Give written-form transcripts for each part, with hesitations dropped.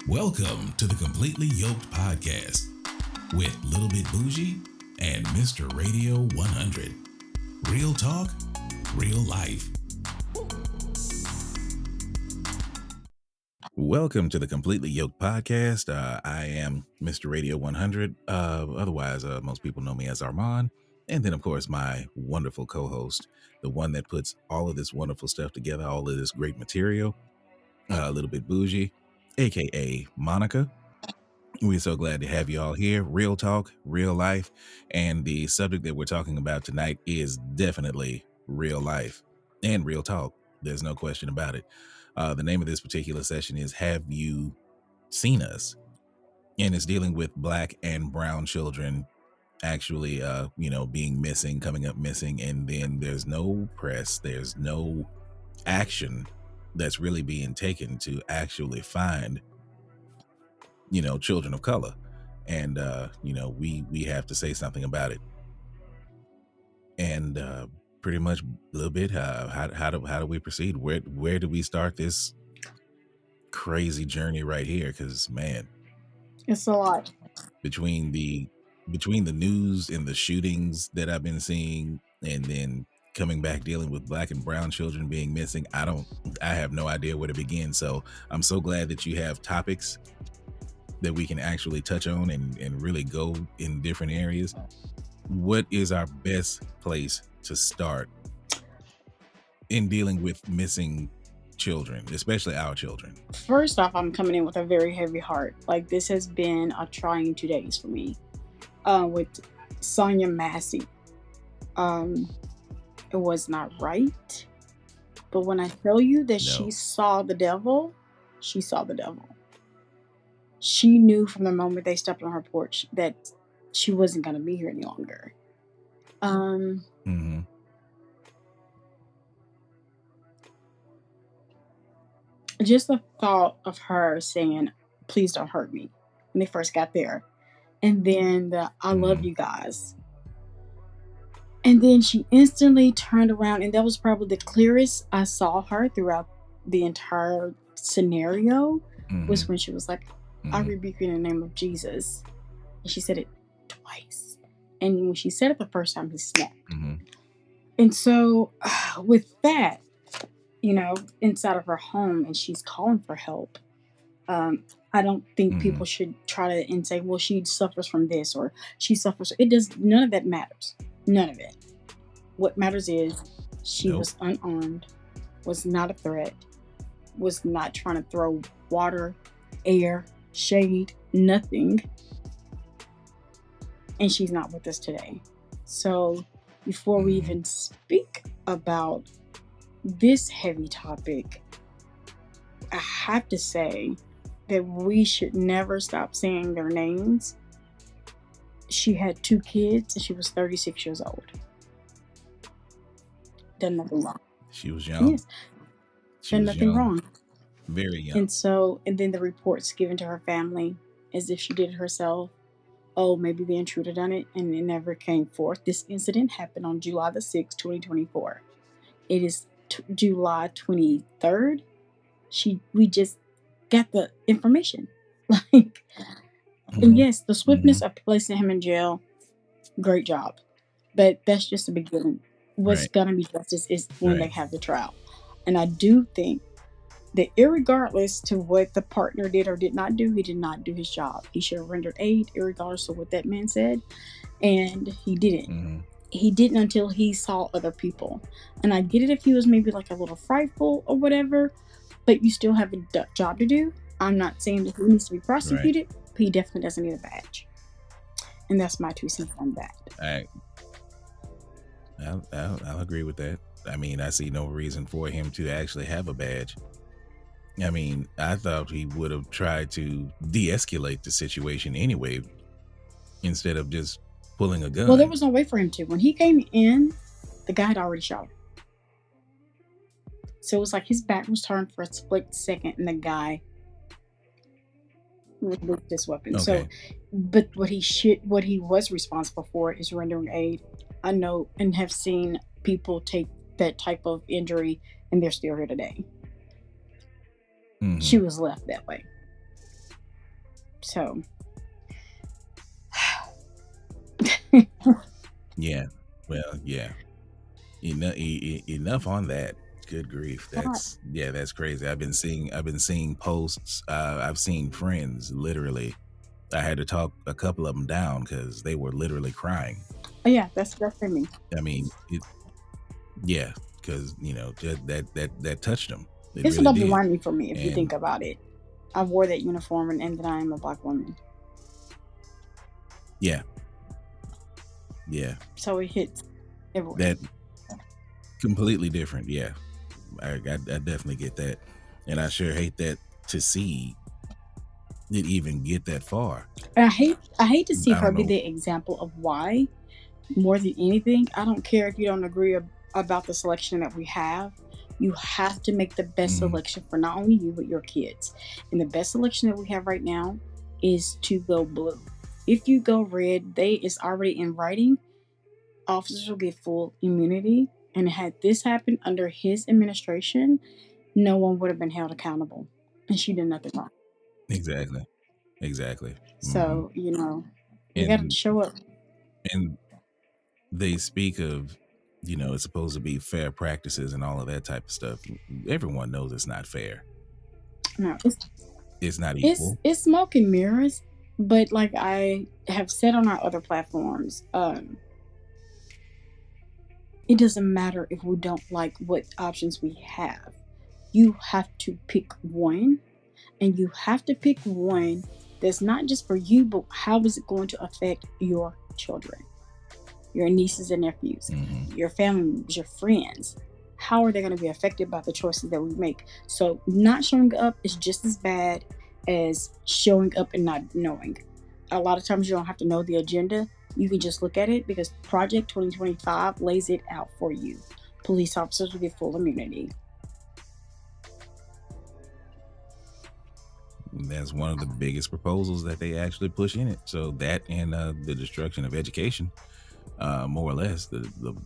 Welcome to the Completely Yoked Podcast with Little Bit Bougie and Mr. Radio 100. Real talk, real life. Welcome to the Completely Yoked Podcast. I am Mr. Radio 100. Otherwise, most people know me as Armand. And then, of course, my wonderful co-host, the one that puts all of this wonderful stuff together, all of this great material, Little Bit Bougie, aka Monica. We're so glad to have you all here. Real talk, real life. And the subject that we're talking about tonight is definitely real life and real talk. There's no question about it. The name of this particular session is Have You Seen Us? And it's dealing with Black and brown children actually, being missing, coming up missing. And then there's no press, there's no action that's really being taken to actually find children of color. And we have to say something about it. And pretty much a little bit how do we proceed? Where do we start this crazy journey right here? Because man, It's a lot. between the news and the shootings that I've been seeing, and then coming back dealing with Black and brown children being missing, I have no idea where to begin. So I'm so glad that you have topics that we can actually touch on and really go in different areas. What is our best place to start in dealing with missing children, especially our children? First off, I'm coming in with a very heavy heart. Like, this has been a trying 2 days for me. With Sonia Massey. It was not right. But when I tell you that she saw the devil, she saw the devil. She knew from the moment they stepped on her porch that she wasn't going to be here any longer. Just the thought of her saying, "Please don't hurt me," when they first got there. And then the "I love you guys." And then she instantly turned around, and that was probably the clearest I saw her throughout the entire scenario, was when she was like, "I rebuke you in the name of Jesus." And she said it twice. And when she said it the first time, he snapped. And so with that, inside of her home, and she's calling for help, I don't think people should try to and say, well, she suffers from this or she suffers. It does. None of that matters. None of it. What matters is she was unarmed, was not a threat, was not trying to throw water, air, shade, nothing. And she's not with us today. So before we even speak about this heavy topic, I have to say that we should never stop saying their names. She had 2 kids and she was 36 years old. Done nothing wrong. She was young. Yes. Done nothing wrong. Very young. And then the reports given to her family as if she did it herself. Oh, maybe the intruder done it, and it never came forth. This incident happened on July the 6th, 2024. It is July 23rd. We just got the information. And yes, the swiftness of placing him in jail, great job. But that's just the beginning. What's going to be justice is when they have the trial. And I do think that irregardless to what the partner did or did not do, he did not do his job. He should have rendered aid, irregardless of what that man said. And he didn't. He didn't until he saw other people. And I get it if he was maybe like a little frightful or whatever, but you still have a job to do. I'm not saying that he needs to be prosecuted, but he definitely doesn't need a badge. And that's my 2 cents on that. I'll agree with that. I mean, I see no reason for him to actually have a badge. I mean, I thought he would have tried to de-escalate the situation anyway, instead of just pulling a gun. Well, there was no way for him to. When he came in, the guy had already shot him. So it was like his back was turned for a split second, and the guy released this weapon. Okay. So, but what he was responsible for is rendering aid. I know and have seen people take that type of injury, and they're still here today. She was left that way. So Yeah. Well, yeah. Enough on that. Good grief. God, That's crazy. I've been seeing posts. I've seen friends literally. I had to talk a couple of them down because they were literally crying. oh yeah, that's for me. I mean, yeah, because that touched them. It It's a really double did. whammy for me if you think And about it. I wore that uniform and then I am a black woman. yeah, yeah, So it hits everywhere. that completely different. Yeah, I definitely get that, and I sure hate that to see it even get that far. And I hate to see I her don't be know. the example of why more than anything. I don't care if you don't agree about the selection that we have. You have to make the best Mhm. selection for not only you but your kids. And the best selection that we have right now is to go blue. If you go red, it's already in writing. Officers will get full immunity. And had this happened under his administration, no one would have been held accountable. And she did nothing wrong. Exactly. Exactly. Hmm. So, we got to And show up. and they speak of, it's supposed to be fair practices and all of that type of stuff. Everyone knows it's not fair. No, It's not it's equal. it's smoke and mirrors, but like I have said on our other platforms, it doesn't matter if we don't like what options we have. You have to pick one, and you have to pick one that's not just for you, but how is it going to affect your children, your nieces and nephews, Hmm. your family members, your friends? How are they going to be affected by the choices that we make? So, not showing up is just as bad as showing up and not knowing. A lot of times, you don't have to know the agenda. You can just look at it because Project 2025 lays it out for you. Police officers will get full immunity. That's one of the biggest proposals that they actually push in it. So that and the destruction of education, more or less, the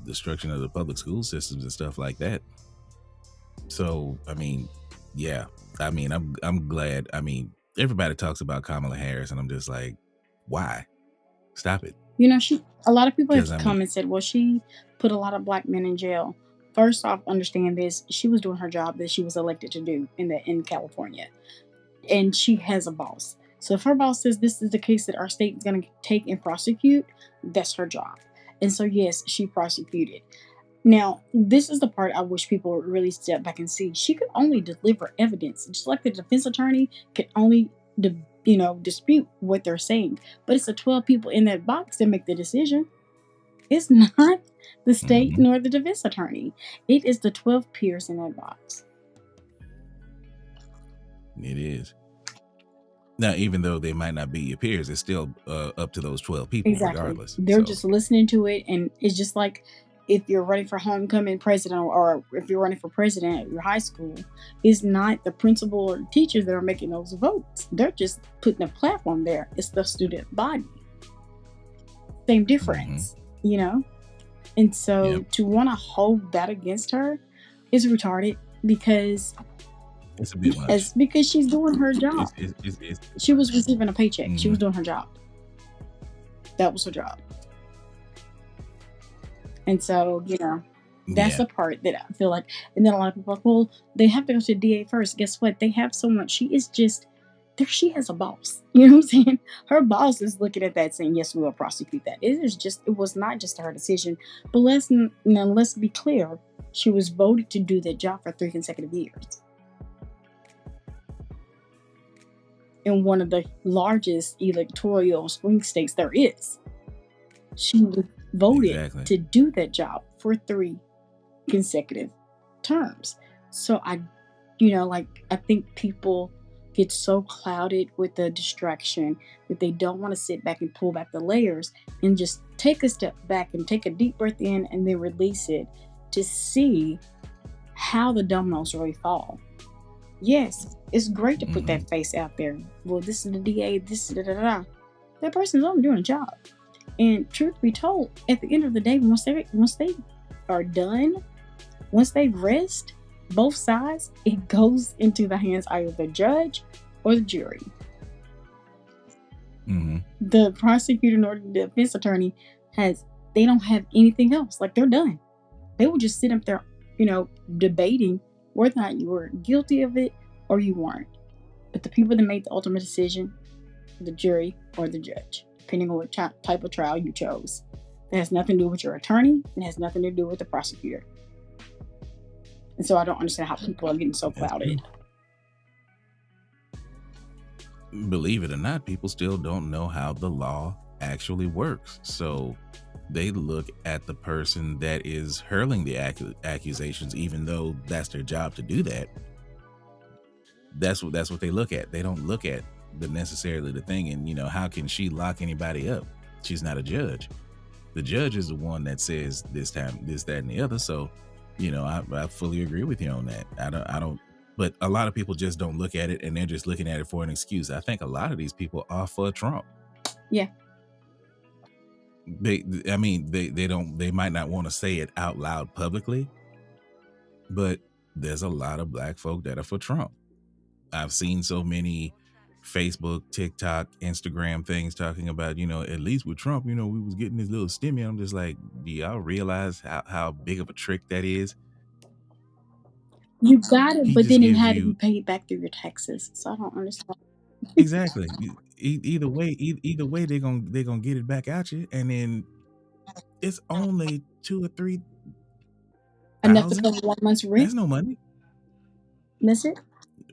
destruction of the public school systems and stuff like that. So I mean, yeah, I mean, I'm glad. I mean, everybody talks about Kamala Harris, and I'm just like, why? Stop it. A lot of people Because have I mean, come and said, well, she put a lot of black men in jail. First off, understand this: she was doing her job that she was elected to do in California, and she has a boss. So if her boss says this is the case that our state is going to take and prosecute, that's her job. And so yes, she prosecuted. Now, this is the part I wish people would really step back and see. She could only deliver evidence, just like the defense attorney could only, dispute what they're saying. But it's the 12 people in that box that make the decision. It's not the state nor the defense attorney. It is the 12 peers in that box. it is. Now, even though they might not be your peers, it's still up to those 12 people, Exactly. regardless. They're So, just listening to it, and it's just like if you're running for homecoming president or if you're running for president at your high school, it's not the principal or the teachers that are making those votes. They're just putting a platform there. It's the student body. Same difference, And so yep, to want to hold that against her is retarded because it's a bit much. because she's doing her job. It's She was receiving a paycheck. She was Mhm. doing her job. That was her job. And so, that's Yeah, the part that I feel like. And then a lot of people are like, well, they have to go to the DA first. Guess what? They have someone. She is just there. She has a boss. You know what I'm saying? Her boss is looking at that saying, yes, we will prosecute that. It was not just her decision. But let's be clear. She was voted to do that job for 3 consecutive years in one of the largest electoral swing states there is. She was voted exactly. to do that job for 3 consecutive terms. So I think people get so clouded with the distraction that they don't want to sit back and pull back the layers and just take a step back and take a deep breath in and then release it to see how the dominoes really fall. Yes, it's great to put that face out there. Well, this is the DA, this is da. That person's only doing a job. And truth be told, at the end of the day, once they are done, once they rest, both sides, it goes into the hands either the judge or the jury. Mm-hmm. The prosecutor nor the defense attorney they don't have anything else. Like, they're done. They will just sit up there, debating whether or not you were guilty of it or you weren't. But the people that made the ultimate decision, the jury or the judge, depending on what type of trial you chose. It has nothing to do with your attorney. It has nothing to do with the prosecutor. And so I don't understand how people are getting so clouded. Believe it or not, people still don't know how the law actually works. So they look at the person that is hurling the accusations, even though that's their job to do that. That's what they look at. They don't look at necessarily the thing. And how can she lock anybody up? She's not a judge. The judge is the one that says this time, this, that, and the other. So, I fully agree with you on that. I don't. But a lot of people just don't look at it, and they're just looking at it for an excuse. I think a lot of these people are for Trump. Yeah. They might not want to say it out loud publicly, but there's a lot of black folk that are for Trump. I've seen so many Facebook, TikTok, Instagram things talking about, at least with Trump, we was getting this little stimmy. I'm just like, do y'all realize how big of a trick that is? You got it, but then it had to be paid back through your taxes. So I don't understand. Exactly. Either way, they're gonna get it back at you, and then it's only 2 or 3 enough to cover 1 month's rent. That's no money. Miss it?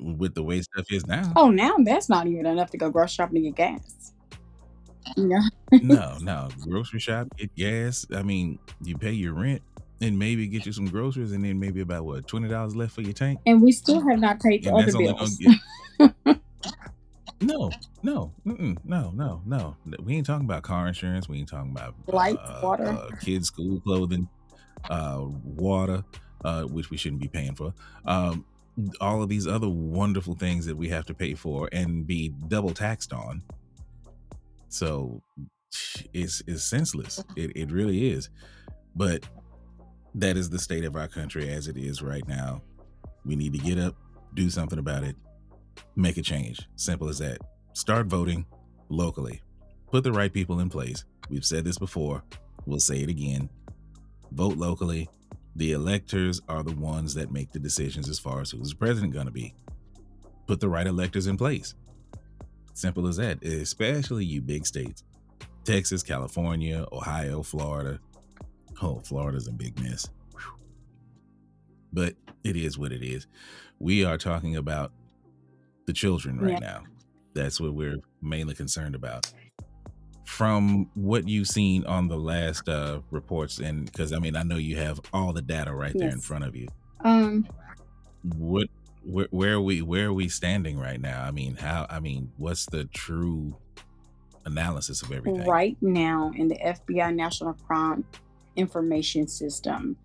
With the way stuff is now. Oh, now that's not even enough to go grocery shopping to get gas. No. Grocery shop, get gas. I mean, you pay your rent and maybe get you some groceries, and then maybe about $20 left for your tank. And we still have not paid the other bills. No. We ain't talking about car insurance. We ain't talking about lights, water, kids' school clothing, water, which we shouldn't be paying for. All of these other wonderful things that we have to pay for and be double taxed on. So it's senseless. It really is. But that is the state of our country as it is right now. We need to get up, do something about it, make a change. Simple as that. Start voting locally. Put the right people in place. We've said this before. We'll say it again. Vote locally. The electors are the ones that make the decisions as far as who's the president going to be. Put the right electors in place. Simple as that, especially you big states. Texas, California, Ohio, Florida. Oh, Florida's a big mess. Whew. But it is what it is. We are talking about the children right now. That's what we're mainly concerned about. From what you've seen on the last reports, and because I know you have all the data right there in front of you. Where are we standing right now? What's the true analysis of everything right now in the FBI National Crime Information System?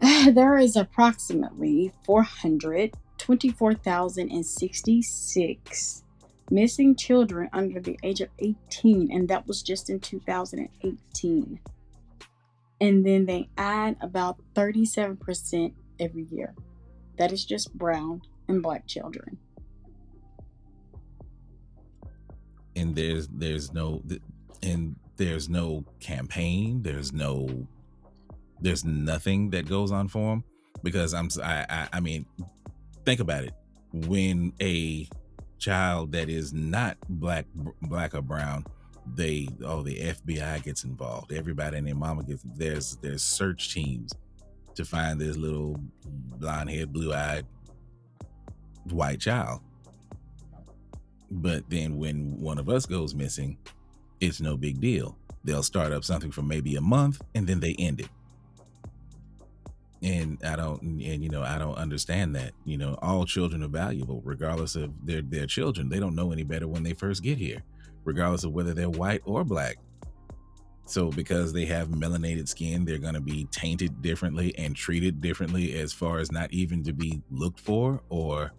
There is approximately 424,066 missing children under the age of 18, and that was just in 2018. And then they add about 37% every year. That is just brown and black children. And there's no campaign. There's nothing that goes on for them, because think about it. When a child that is not black or brown, the FBI gets involved. Everybody and their mama gets. There's search teams to find this little blonde-haired, blue-eyed white child. But then when one of us goes missing, it's no big deal. They'll start up something for maybe a month and then they end it. And I don't understand that. All children are valuable, regardless of their children. They don't know any better when they first get here, regardless of whether they're white or black. So because they have melanated skin, they're going to be tainted differently and treated differently, as far as not even to be looked for, or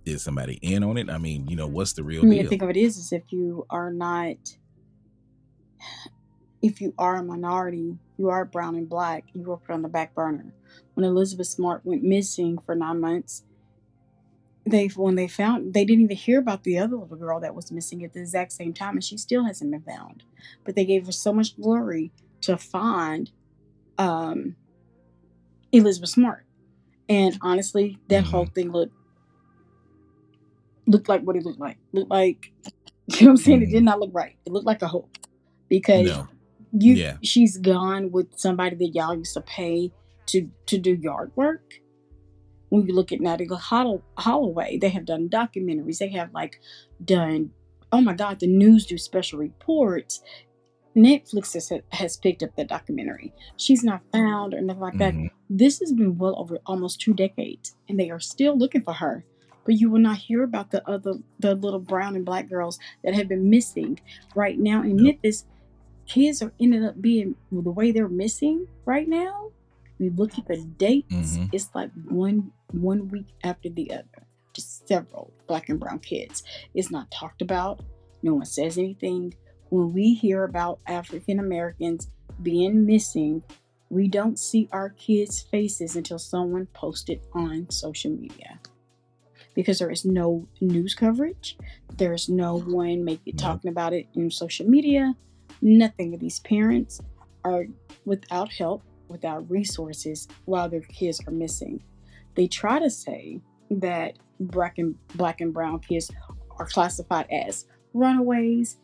is somebody in on it? What's the real deal? I think of it is if you are a minority, you are brown and black, you were put on the back burner. When Elizabeth Smart went missing for 9 months, when they didn't even hear about the other little girl that was missing at the exact same time, and she still hasn't been found. But they gave her so much glory to find um, Elizabeth Smart, and honestly, that whole thing looked like what it looked like. Looked like, you know what I'm saying? It did not look right. It looked like a hoax because No. Yeah. she's gone with somebody that y'all used to pay to do yard work. When you look at Natalie Holloway, they have done documentaries. They have like done, oh my God, the news do special reports. Netflix has picked up that documentary. She's not found or nothing like that. This has been well over almost 2 decades, and they are still looking for her. But you will not hear about the little brown and black girls that have been missing. Right now in Memphis, kids are ended up being the way they're missing right now. We look at the dates, it's like one week after the other. Just several black and brown kids. It's not talked about. No one says anything. When we hear about African Americans being missing, we don't see our kids' faces until someone posts it on social media. Because there is no news coverage. There's no one talking about it in social media. Nothing. These parents are without help, without resources, while their kids are missing. They try to say that black and brown kids are classified as runaways,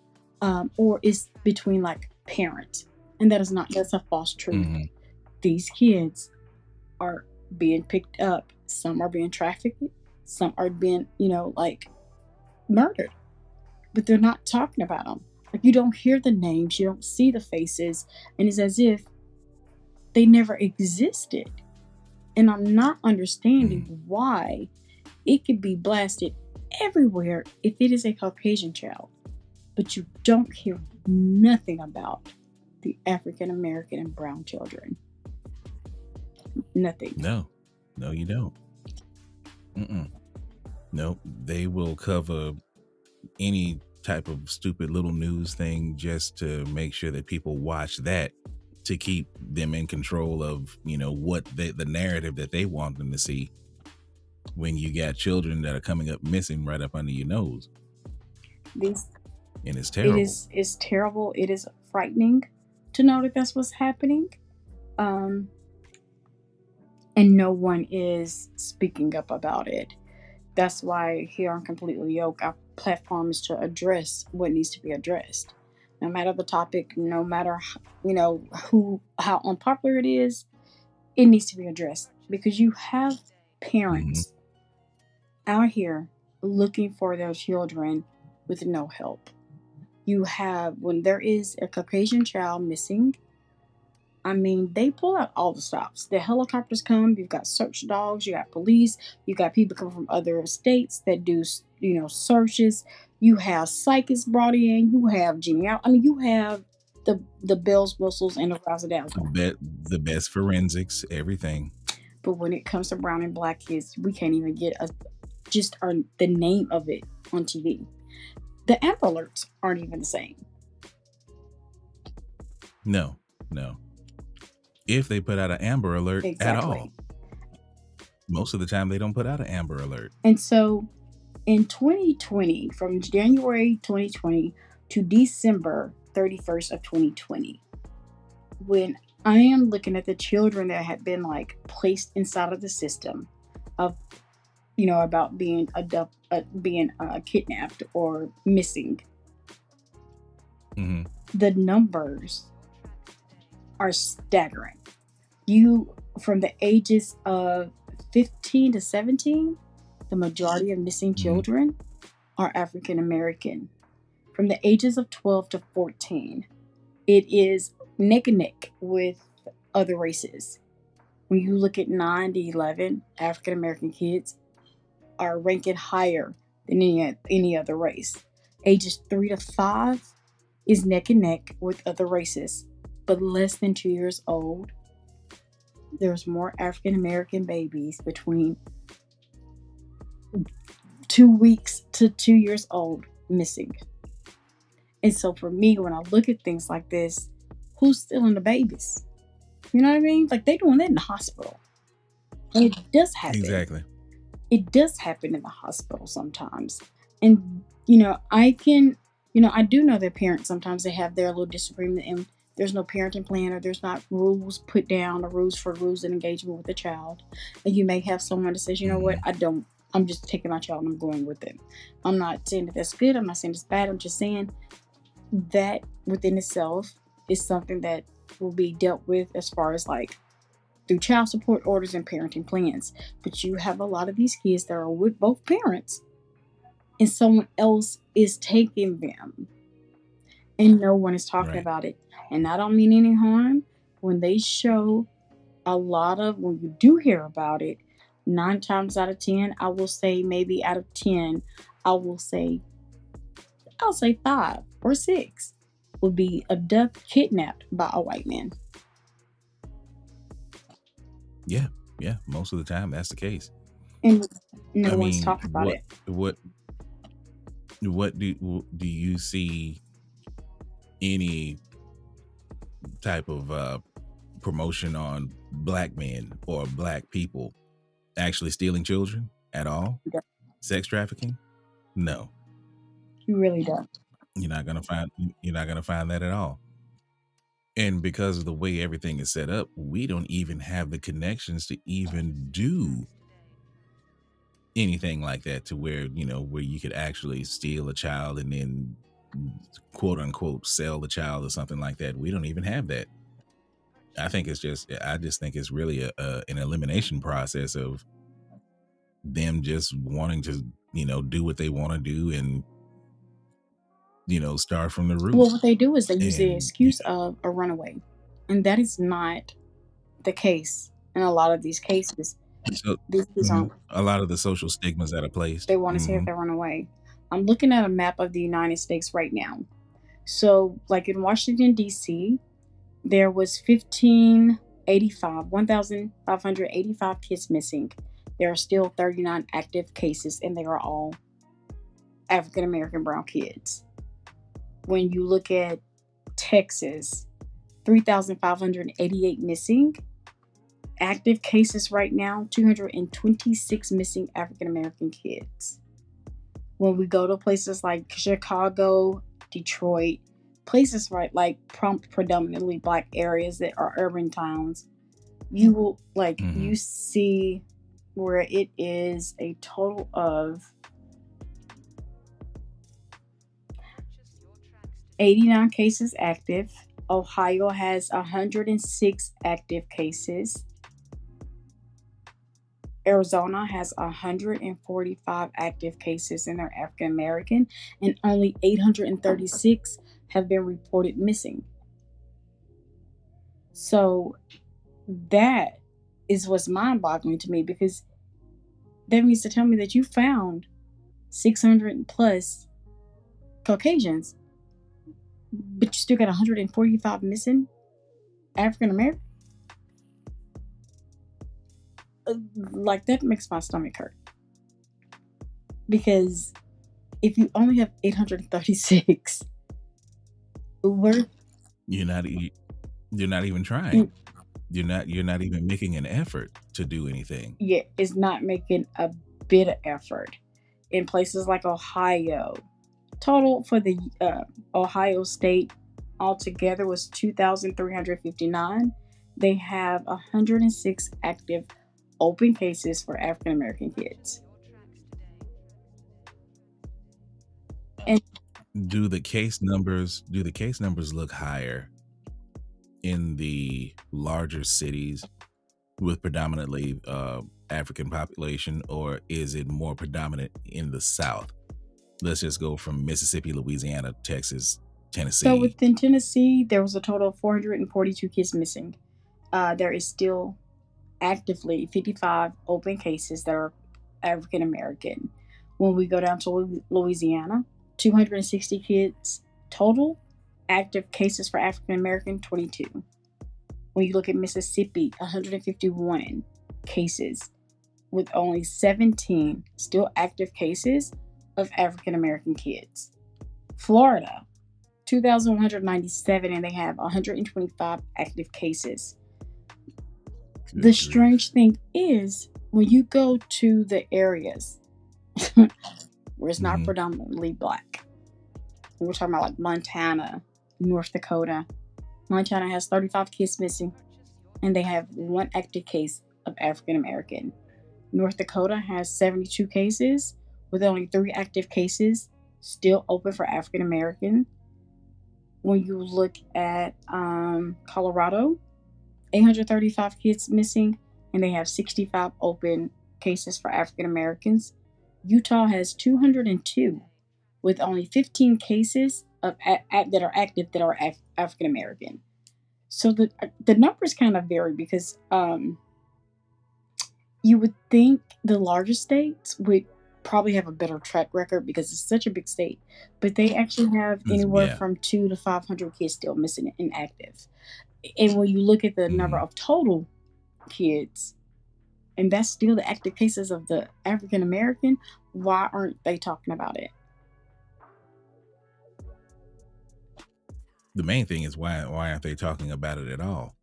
or it's between like parents, and that's a false truth. These kids are being picked up. Some are being trafficked. Some are being, like murdered, but they're not talking about them. Like, you don't hear the names, you don't see the faces, and it's as if they never existed. And I'm not understanding why it could be blasted everywhere if it is a Caucasian child, but you don't hear nothing about the African American and brown children. Nothing. No, you don't. Nope. They will cover any type of stupid little news thing just to make sure that people watch that, to keep them in control of, what the narrative that they want them to see, when you got children that are coming up missing right up under your nose. And it's terrible. It's terrible. It is frightening to know that that's what's happening. And no one is speaking up about it. That's why here on Completely Yoke, our platform is to address what needs to be addressed. No matter the topic, no matter, how unpopular it is, it needs to be addressed. Because you have parents out here looking for their children with no help. You have, when there is a Caucasian child missing, they pull out all the stops. The helicopters come, you've got search dogs, you got police, you got people coming from other states that do, searches. You have psychics brought in, you have you have the bells, whistles, and the razzle-dazzle. The best forensics, everything. But when it comes to brown and black kids, we can't even get the name of it on TV. The Amber Alerts aren't even the same. No. If they put out an Amber Alert at all. Most of the time they don't put out an Amber Alert. And so in 2020, from January 2020 to December 31st of 2020, when I am looking at the children that had been placed inside of the system of, about being kidnapped or missing, the numbers are staggering. From the ages of 15 to 17, the majority of missing children are African American. From the ages of 12 to 14, it is neck and neck with other races. When you look at 9 to 11, African American kids are ranking higher than any other race. Ages 3 to 5 is neck and neck with other races. But less than 2 years old, there's more African American babies between 2 weeks to 2 years old missing. And so for me, when I look at things like this, who's stealing the babies? You know what I mean? They're doing that in the hospital. And it does happen. Exactly. it does happen in the hospital sometimes. And, I can, I do know that parents sometimes they have their little disagreement and there's no parenting plan or there's not rules put down or rules and engagement with the child. And you may have someone that says, you know what, I'm just taking my child and I'm going with it. I'm not saying that that's good. I'm not saying it's bad. I'm just saying that within itself is something that will be dealt with as far as like through child support orders and parenting plans. But you have a lot of these kids that are with both parents and someone else is taking them and no one is talking Right. about it. And I don't mean any harm when they show when you do hear about it, 9 times out of 10, I will say maybe out of 10, I will say, I'll say 5 or 6 would be kidnapped by a white man. Yeah. Yeah. Most of the time, that's the case. And no I one's mean, talking about it. what do you see any type of promotion on black men or black people actually stealing children at all? Yeah. Sex trafficking? No. You really don't. You're not gonna find that at all. And because of the way everything is set up, we don't even have the connections to even do anything like that to where, where you could actually steal a child and then quote unquote sell the child or something like that. We don't even have that. I just think it's really an elimination process of them just wanting to, do what they want to do and, start from the root. Well, what they do is they use the And excuse of a runaway. And that is not the case in a lot of these cases. so These aren't, a lot of the social stigmas that are placed. they want to say if they run away. I'm looking at a map of the United States right now. So, like in Washington, D.C., there was 1,585 kids missing. There are still 39 active cases, and they are all African American brown kids. When you look at Texas, 3,588 missing. Active cases right now, 226 missing African American kids. When we go to places like Chicago, Detroit, places like predominantly black areas that are urban towns, you will you see where it is a total of 89 cases active. Ohio has 106 active cases. Arizona has 145 active cases and they're African American, and only 836 have been reported missing. So that is what's mind-boggling to me, because that means to tell me that you found 600 plus Caucasians, but you still got 145 missing African American. Like, that makes my stomach hurt, because if you only have 836, you're not even trying. You're not even making an effort to do anything. Yeah, it's not making a bit of effort. In places like Ohio, total for the Ohio state altogether was 2,359. They have 106 active open cases for African American kids. And do the case numbers look higher in the larger cities with predominantly African population, or is it more predominant in the South? Let's just go from Mississippi, Louisiana, Texas, Tennessee. So within Tennessee, there was a total of 442 kids missing. There is still actively 55 open cases that are African American. When we go down to Louisiana, 260 kids total. Active cases for African American, 22. When you look at Mississippi, 151 cases with only 17 still active cases of African American kids. Florida, 2,197, and they have 125 active cases. The strange thing is when you go to the areas where it's not predominantly black, we're talking about like Montana, North Dakota. Montana has 35 kids missing, and they have one active case of African American. North Dakota has 72 cases, with only 3 active cases still open for African American. When you look at Colorado, 835 kids missing, and they have 65 open cases for African Americans. Utah has 202, with only 15 cases that are active that are African American. So the numbers kind of vary because you would think the larger states would probably have a better track record because it's such a big state, but they actually have anywhere from 200 to 500 kids still missing and inactive. And when you look at the number of total kids, and that's still the active cases of the African American, why aren't they talking about it? The main thing is why aren't they talking about it at all?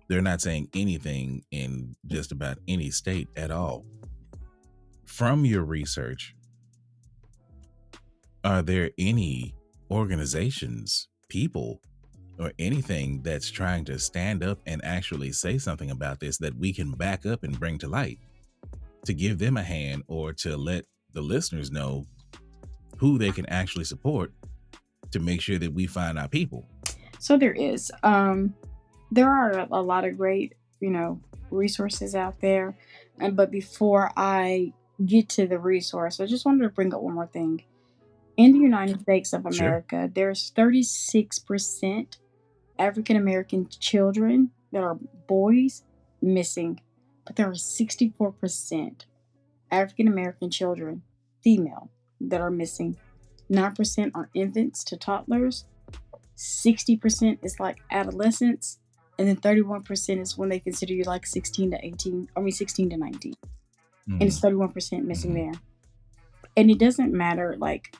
They're not saying anything in just about any state at all. From your research, are there any organizations, people, or anything that's trying to stand up and actually say something about this that we can back up and bring to light to give them a hand, or to let the listeners know who they can actually support to make sure that we find our people? So there is. There are a lot of great, resources out there. But before I get to the resource, I just wanted to bring up one more thing. In the United States of America, there's 36% African American children that are boys missing, but there are 64% African American children, female, that are missing. 9% are infants to toddlers. 60% is like adolescents, and then 31% is when they consider you like 16 to 19. And it's 31% missing there. And it doesn't matter like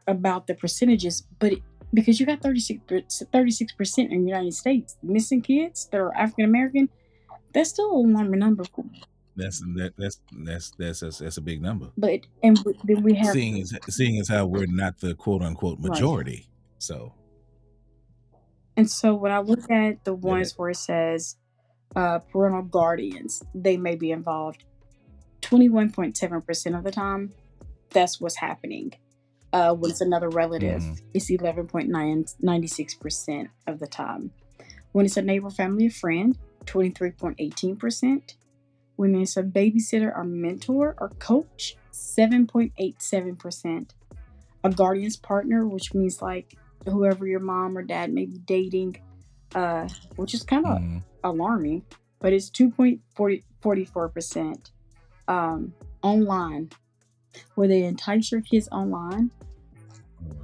about the percentages, but because you got 36% in the United States missing kids that are African American, that's still a large number. That's a big number. But then we have seeing as how we're not the quote unquote majority. Right. So. And so when I look at the ones where it says parental guardians, they may be involved. 21.7% of the time, that's what's happening. When it's another relative, it's 11.96% of the time. When it's a neighbor, family, or friend, 23.18%. When it's a babysitter or mentor or coach, 7.87%. A guardian's partner, which means like whoever your mom or dad may be dating, which is kind of alarming, but it's 2.44%. Online, where they entice your kids online,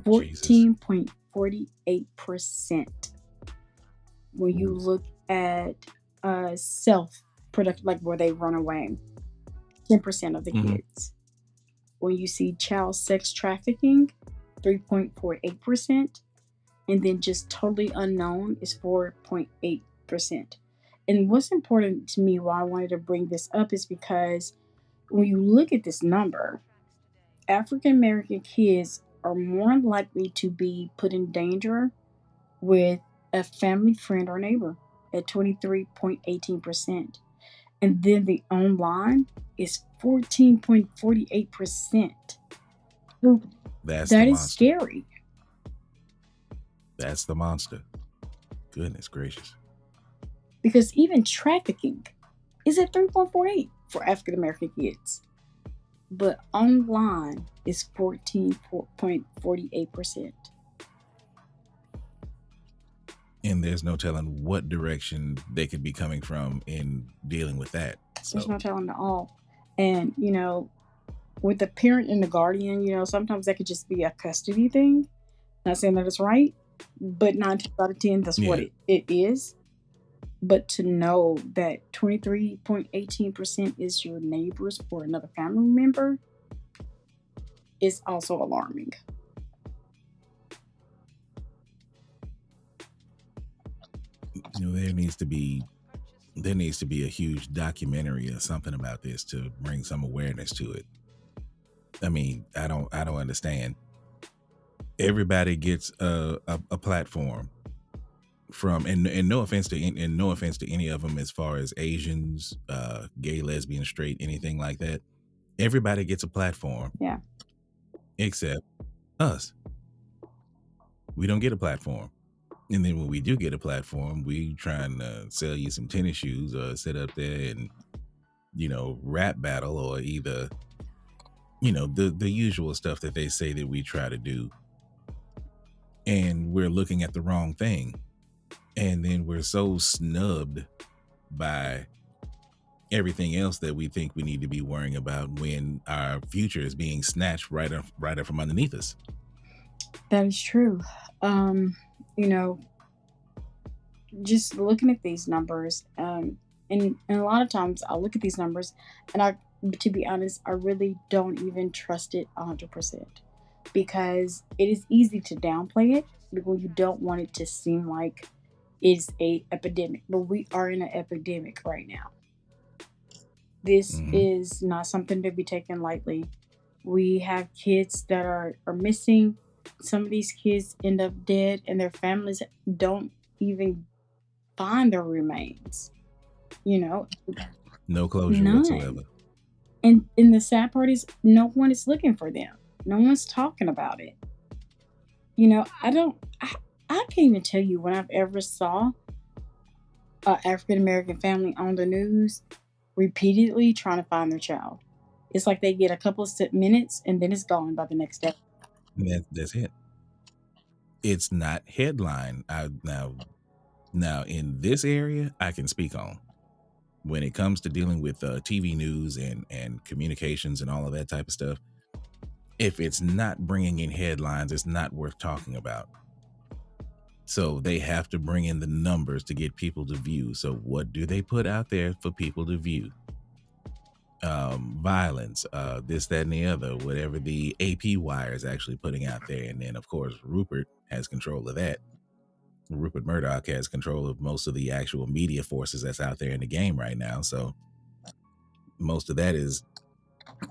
14.48%. When you look at self-productive, like where they run away, 10% of the kids. When you see child sex trafficking, 3.48%. And then just totally unknown is 4.8%. And what's important to me, why I wanted to bring this up, is because when you look at this number, African American kids are more likely to be put in danger with a family, friend, or neighbor at 23.18%. And then the online is 14.48%. That is scary. That's the monster. Goodness gracious. Because even trafficking is at 3.48 for African American kids. But online is 14.48%. And there's no telling what direction they could be coming from in dealing with that. So. There's no telling at all. And, with the parent and the guardian, sometimes that could just be a custody thing. Not saying that it's right, but 9 times out of 10, that's what it is. But to know that 23.18% is your neighbors or another family member is also alarming. There needs to be There needs to be a huge documentary or something about this to bring some awareness to it. I mean, I don't understand. Everybody gets a platform from, and no offense to any of them as far as Asians, gay, lesbian, straight, anything like that. Everybody gets a platform. Yeah. Except us. We don't get a platform. And then when we do get a platform, we trying to sell you some tennis shoes or sit up there and, rap battle, or either, the usual stuff that they say that we try to do. And we're looking at the wrong thing. And then we're so snubbed by everything else that we think we need to be worrying about when our future is being snatched right up from underneath us. That is true. Just looking at these numbers, and a lot of times I look at these numbers and to be honest, I really don't even trust it 100%, because it is easy to downplay it because you don't want it to seem like it's a epidemic, but we are in an epidemic right now. This is not something to be taken lightly. We have kids that are missing. Some of these kids end up dead, and their families don't even find their remains. No closure whatsoever. And the sad part is, no one is looking for them. No one's talking about it. I can't even tell you when I've ever saw an African American family on the news repeatedly trying to find their child. It's like they get a couple of minutes and then it's gone by the next day. That's it. It's not headline. Now in this area, I can speak on. When it comes to dealing with TV news and communications and all of that type of stuff, if it's not bringing in headlines, it's not worth talking about. So they have to bring in the numbers to get people to view. So what do they put out there for people to view? Violence, this, that, and the other, whatever the AP wire is actually putting out there. And then, of course, Rupert has control of that. Rupert Murdoch has control of most of the actual media forces that's out there in the game right now. So most of that is,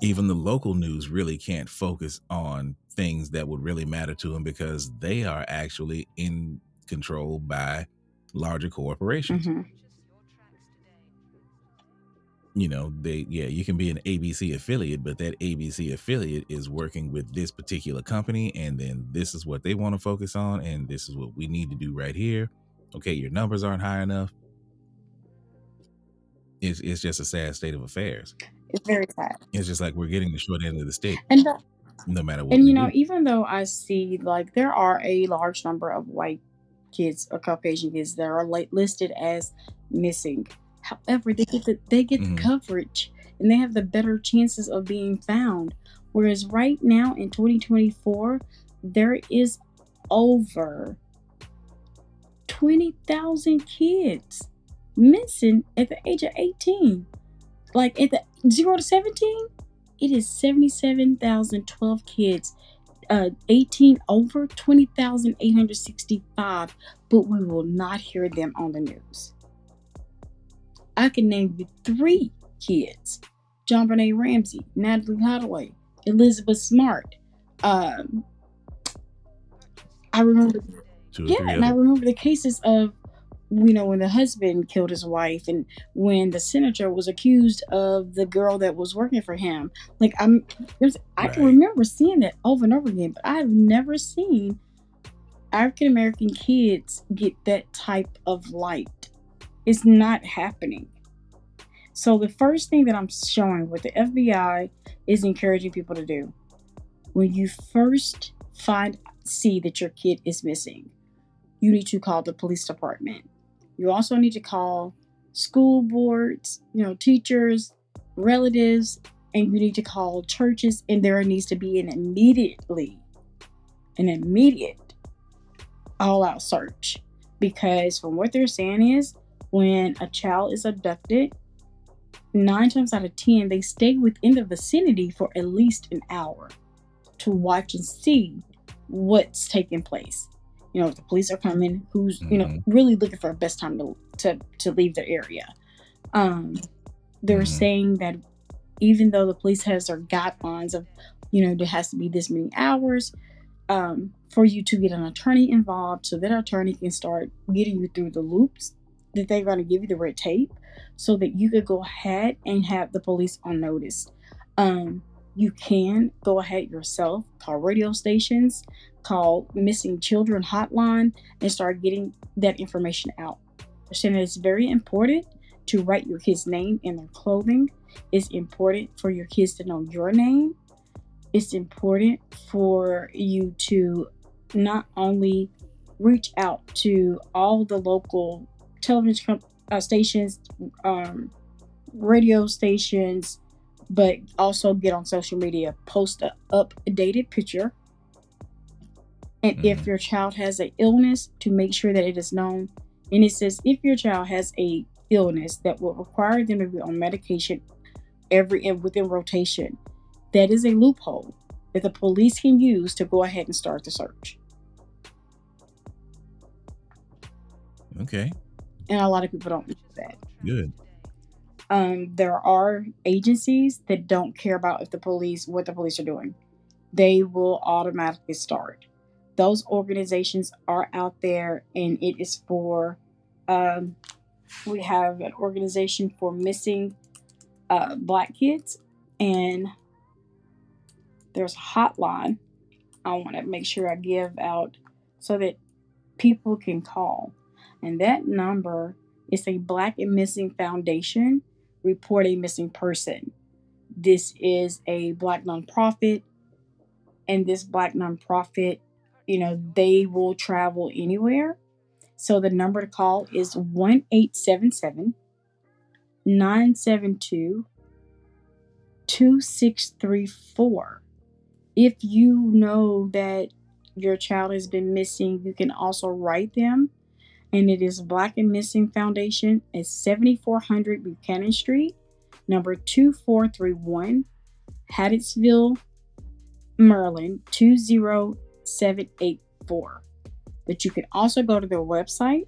even the local news really can't focus on things that would really matter to them, because they are actually in control by larger corporations. You can be an ABC affiliate, but that ABC affiliate is working with this particular company, and then this is what they want to focus on, and this is what we need to do right here. Okay, your numbers aren't high enough. It's just a sad state of affairs. It's very sad. It's just like we're getting the short end of the stick, no matter what. And even though I see like there are a large number of white kids or Caucasian kids that are listed as missing, however, they get the coverage and they have the better chances of being found. Whereas right now in 2024, there is over 20,000 kids missing at the age of 18. Like at the 0 to 17, it is 77,012 kids. 18 over, 20,865, but we will not hear them on the news. I can name you 3 kids: JonBenet Ramsey, Natalie Holloway, Elizabeth Smart. I remember, and I remember the cases of, when the husband killed his wife, and when the senator was accused of the girl that was working for him. Like I can remember seeing that over and over again, but I've never seen African American kids get that type of light. It's not happening. So the first thing that I'm showing what the FBI is encouraging people to do, when you first see that your kid is missing, you need to call the police department. You also need to call school boards, teachers, relatives, and you need to call churches, and there needs to be an immediate all-out search. Because from what they're saying is, when a child is abducted, 9 times out of 10, they stay within the vicinity for at least an hour to watch and see what's taking place. If the police are coming, who's, really looking for the best time to leave the area. They're Mhm. saying that even though the police has their guidelines of, there has to be this many hours, for you to get an attorney involved so that attorney can start getting you through the loops that they're going to give you the red tape so that you could go ahead and have the police on notice. You can go ahead yourself, call radio stations, call missing children hotline, and start getting that information out. They're saying that it's very important to write your kid's name in their clothing. It's important for your kids to know your name. It's important for you to not only reach out to all the local television stations, radio stations, but also get on social media, post an updated picture. And if Mhm. your child has an illness, to make sure that it is known. And it says if your child has a illness that will require them to be on medication within rotation, that is a loophole that the police can use to go ahead and start the search. Okay. And a lot of people don't use that. Good. There are agencies that don't care about what the police are doing. They will automatically start. Those organizations are out there, and it is for. We have an organization for missing Black kids, and there's a hotline I want to make sure I give out so that people can call. And that number is a Black and Missing Foundation report a missing person. This is a Black nonprofit, and this Black nonprofit, they will travel anywhere. So the number to call is 1877 972 2634. If you know that your child has been missing, you can also write them. And it is Black and Missing Foundation at 7400 Buchanan Street, number 2431, Hattiesville, Maryland 20784. But you can also go to their website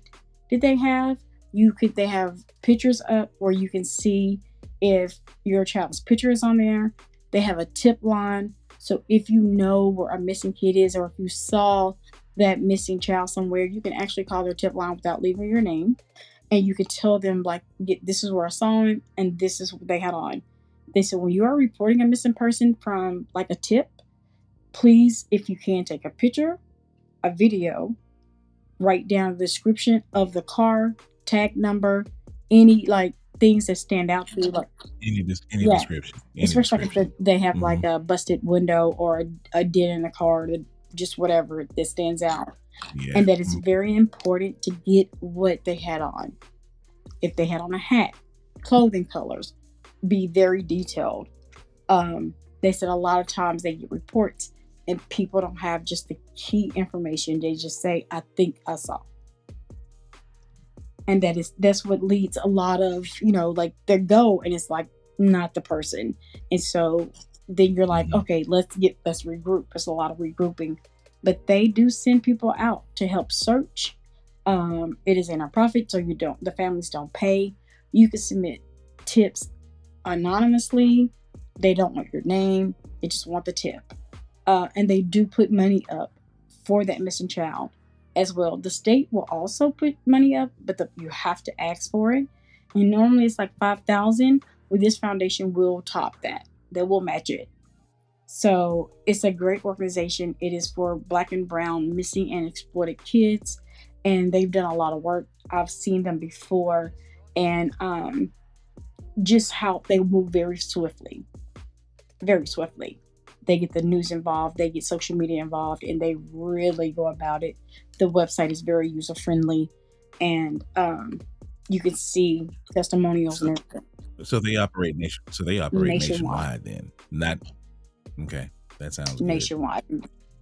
that they have. They have pictures up where you can see if your child's picture is on there. They have a tip line. So if you know where a missing kid is, or if you saw that missing child somewhere, you can actually call their tip line without leaving your name. And you can tell them, like, this is where I saw him and this is what they had on. They said, when you are reporting a missing person from like a tip, please, if you can, take a picture, a video, write down the description of the car, tag number, any like things that stand out to you. Like, Any yeah, description. Any especially like description. if they have like Mhm. a busted window or a dent in the car, just whatever that stands out. Yeah. And that it's very important to get what they had on. If they had on a hat, clothing colors, be very detailed. They said a lot of times they get reports and people don't have just the key information. They just say, I think I saw. And that's what leads a lot of, like their go, and it's like not the person. And so then you're like, Mhm. okay, let's regroup. There's a lot of regrouping. But they do send people out to help search. It is a nonprofit, so the families don't pay. You can submit tips anonymously. They don't want your name, they just want the tip. And they do put money up for that missing child as well. The state will also put money up, but you have to ask for it. And normally it's like 5,000. With this foundation, will top that. They will match it. So it's a great organization. It is for Black and brown missing and exploited kids, and they've done a lot of work. I've seen them before, and just how they move very swiftly, very swiftly. They get the news involved, they get social media involved, and they really go about it. The website is very user friendly, and you can see testimonials and everything. So they operate nationwide then. Not okay. That sounds good. Nationwide.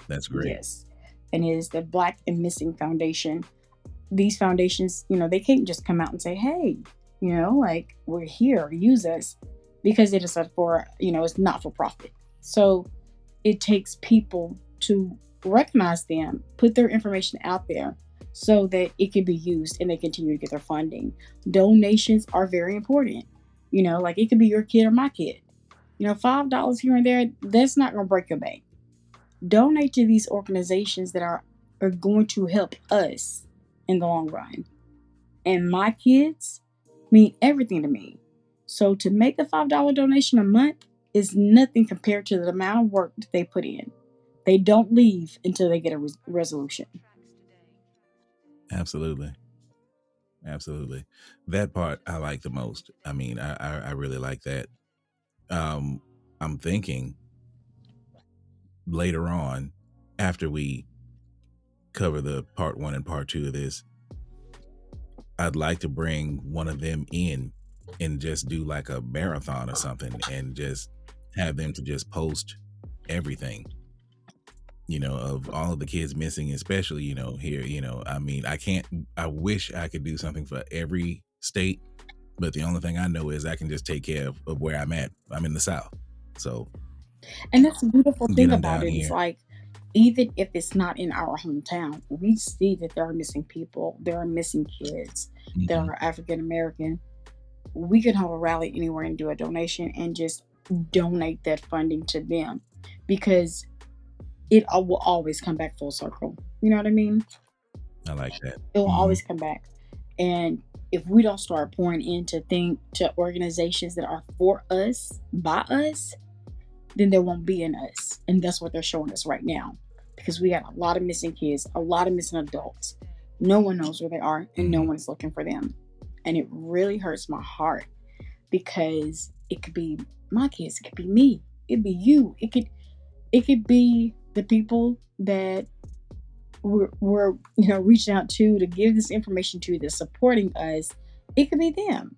That's great. Yes. And it is the Black and Missing Foundation. These foundations, they can't just come out and say, hey, like, we're here, use us, because it is it's not for profit. So it takes people to recognize them, put their information out there so that it can be used and they continue to get their funding. Donations are very important. Like it could be your kid or my kid. $5 here and there, that's not going to break your bank. Donate to these organizations that are going to help us in the long run. And my kids mean everything to me. So to make a $5 donation a month is nothing compared to the amount of work that they put in. They don't leave until they get a resolution. Absolutely. Absolutely. That part I like the most. I mean, I really like that. I'm thinking later on, after we cover the part 1 and part 2 of this, I'd like to bring one of them in and just do like a marathon or something and just have them to just post everything, of all of the kids missing, especially, here, I mean, I wish I could do something for every state, but the only thing I know is I can just take care of where I'm at. I'm in the South. So And that's the beautiful get thing them about down it. It's here. like, even if it's not in our hometown, we see that there are missing people, there are missing kids, there Mhm. are African American. We can have a rally anywhere and do a donation and just donate that funding to them, because it will always come back full circle. You know what I mean? I like that. It will Hmm. always come back. And if we don't start pouring into organizations that are for us, by us, then there won't be an us. And that's what they're showing us right now. Because we got a lot of missing kids, a lot of missing adults. No one knows where they are and no Hmm. one's looking for them. And it really hurts my heart, because it could be my kids, it could be me, it'd be you, it could be the people that we're reaching out to give this information to, that's supporting us. It could be them.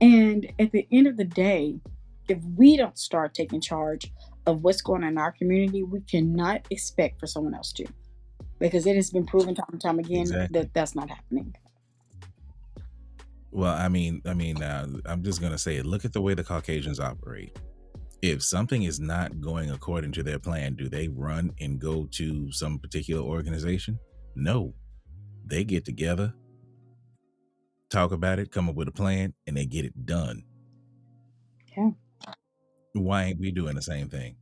And at the end of the day, if we don't start taking charge of what's going on in our community, we cannot expect for someone else to, because it has been proven time and time again Exactly. that that's not happening. Well, I'm just gonna say it. Look at the way the Caucasians operate. If something is not going according to their plan, do they run and go to some particular organization? No, they get together, talk about it, come up with a plan, and they get it done. Yeah. Why ain't we doing the same thing?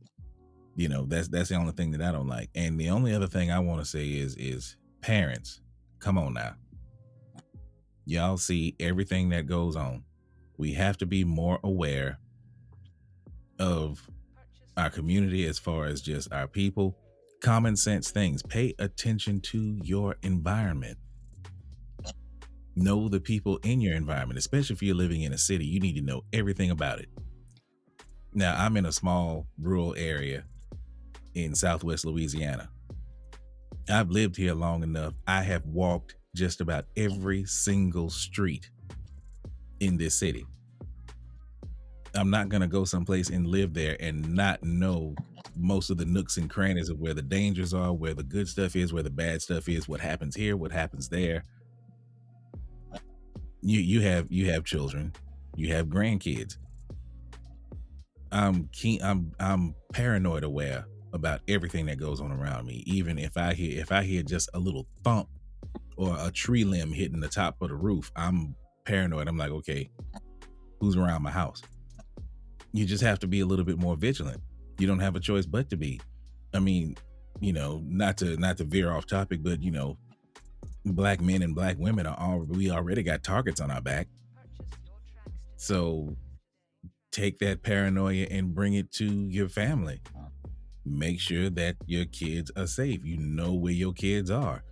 That's the only thing that I don't like. And the only other thing I want to say is parents, come on now. Y'all see everything that goes on. We have to be more aware of our community as far as just our people. Common sense things. Pay attention to your environment. Know the people in your environment, especially if you're living in a city. You need to know everything about it. Now, I'm in a small rural area in Southwest Louisiana. I've lived here long enough. I have walked just about every single street in this city. I'm not going to go someplace and live there and not know most of the nooks and crannies of where the dangers are, where the good stuff is, where the bad stuff is, what happens here, what happens there. You have children, you have grandkids. I'm paranoid aware about everything that goes on around me. Even if I hear just a little thump or a tree limb hitting the top of the roof, I'm paranoid. I'm like, okay, who's around my house? You just have to be a little bit more vigilant. You don't have a choice but to be. I mean, not to veer off topic, but black men and black women we already got targets on our back. So take that paranoia and bring it to your family. Make sure that your kids are safe. You know where your kids are.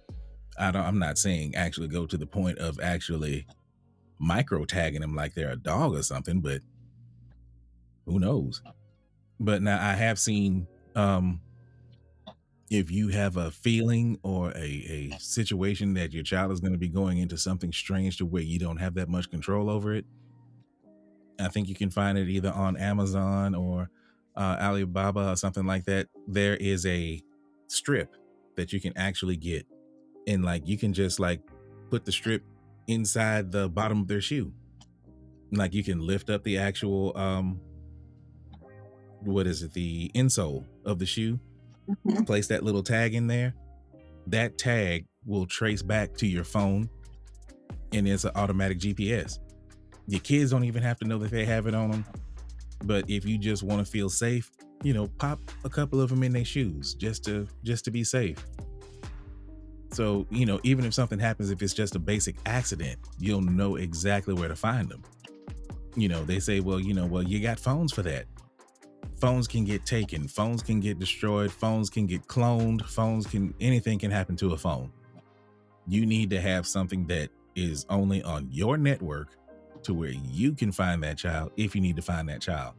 I'm not saying actually go to the point of actually micro tagging them like they're a dog or something, but who knows? But now I have seen, if you have a feeling or a situation that your child is going to be going into something strange to where you don't have that much control over it, I think you can find it either on Amazon or Alibaba or something like that. There is a strip that you can actually get, and like you can just like put the strip inside the bottom of their shoe. Like you can lift up the actual what is it, the insole of the shoe, Mhm. place that little tag in there. That tag will trace back to your phone, and it's an automatic GPS. Your kids don't even have to know that they have it on them. But if you just want to feel safe, pop a couple of them in their shoes just to be safe. So, even if something happens, if it's just a basic accident, you'll know exactly where to find them. They say, well, you got phones for that. Phones can get taken, phones can get destroyed, phones can get cloned, anything can happen to a phone. You need to have something that is only on your network to where you can find that child if you need to find that child,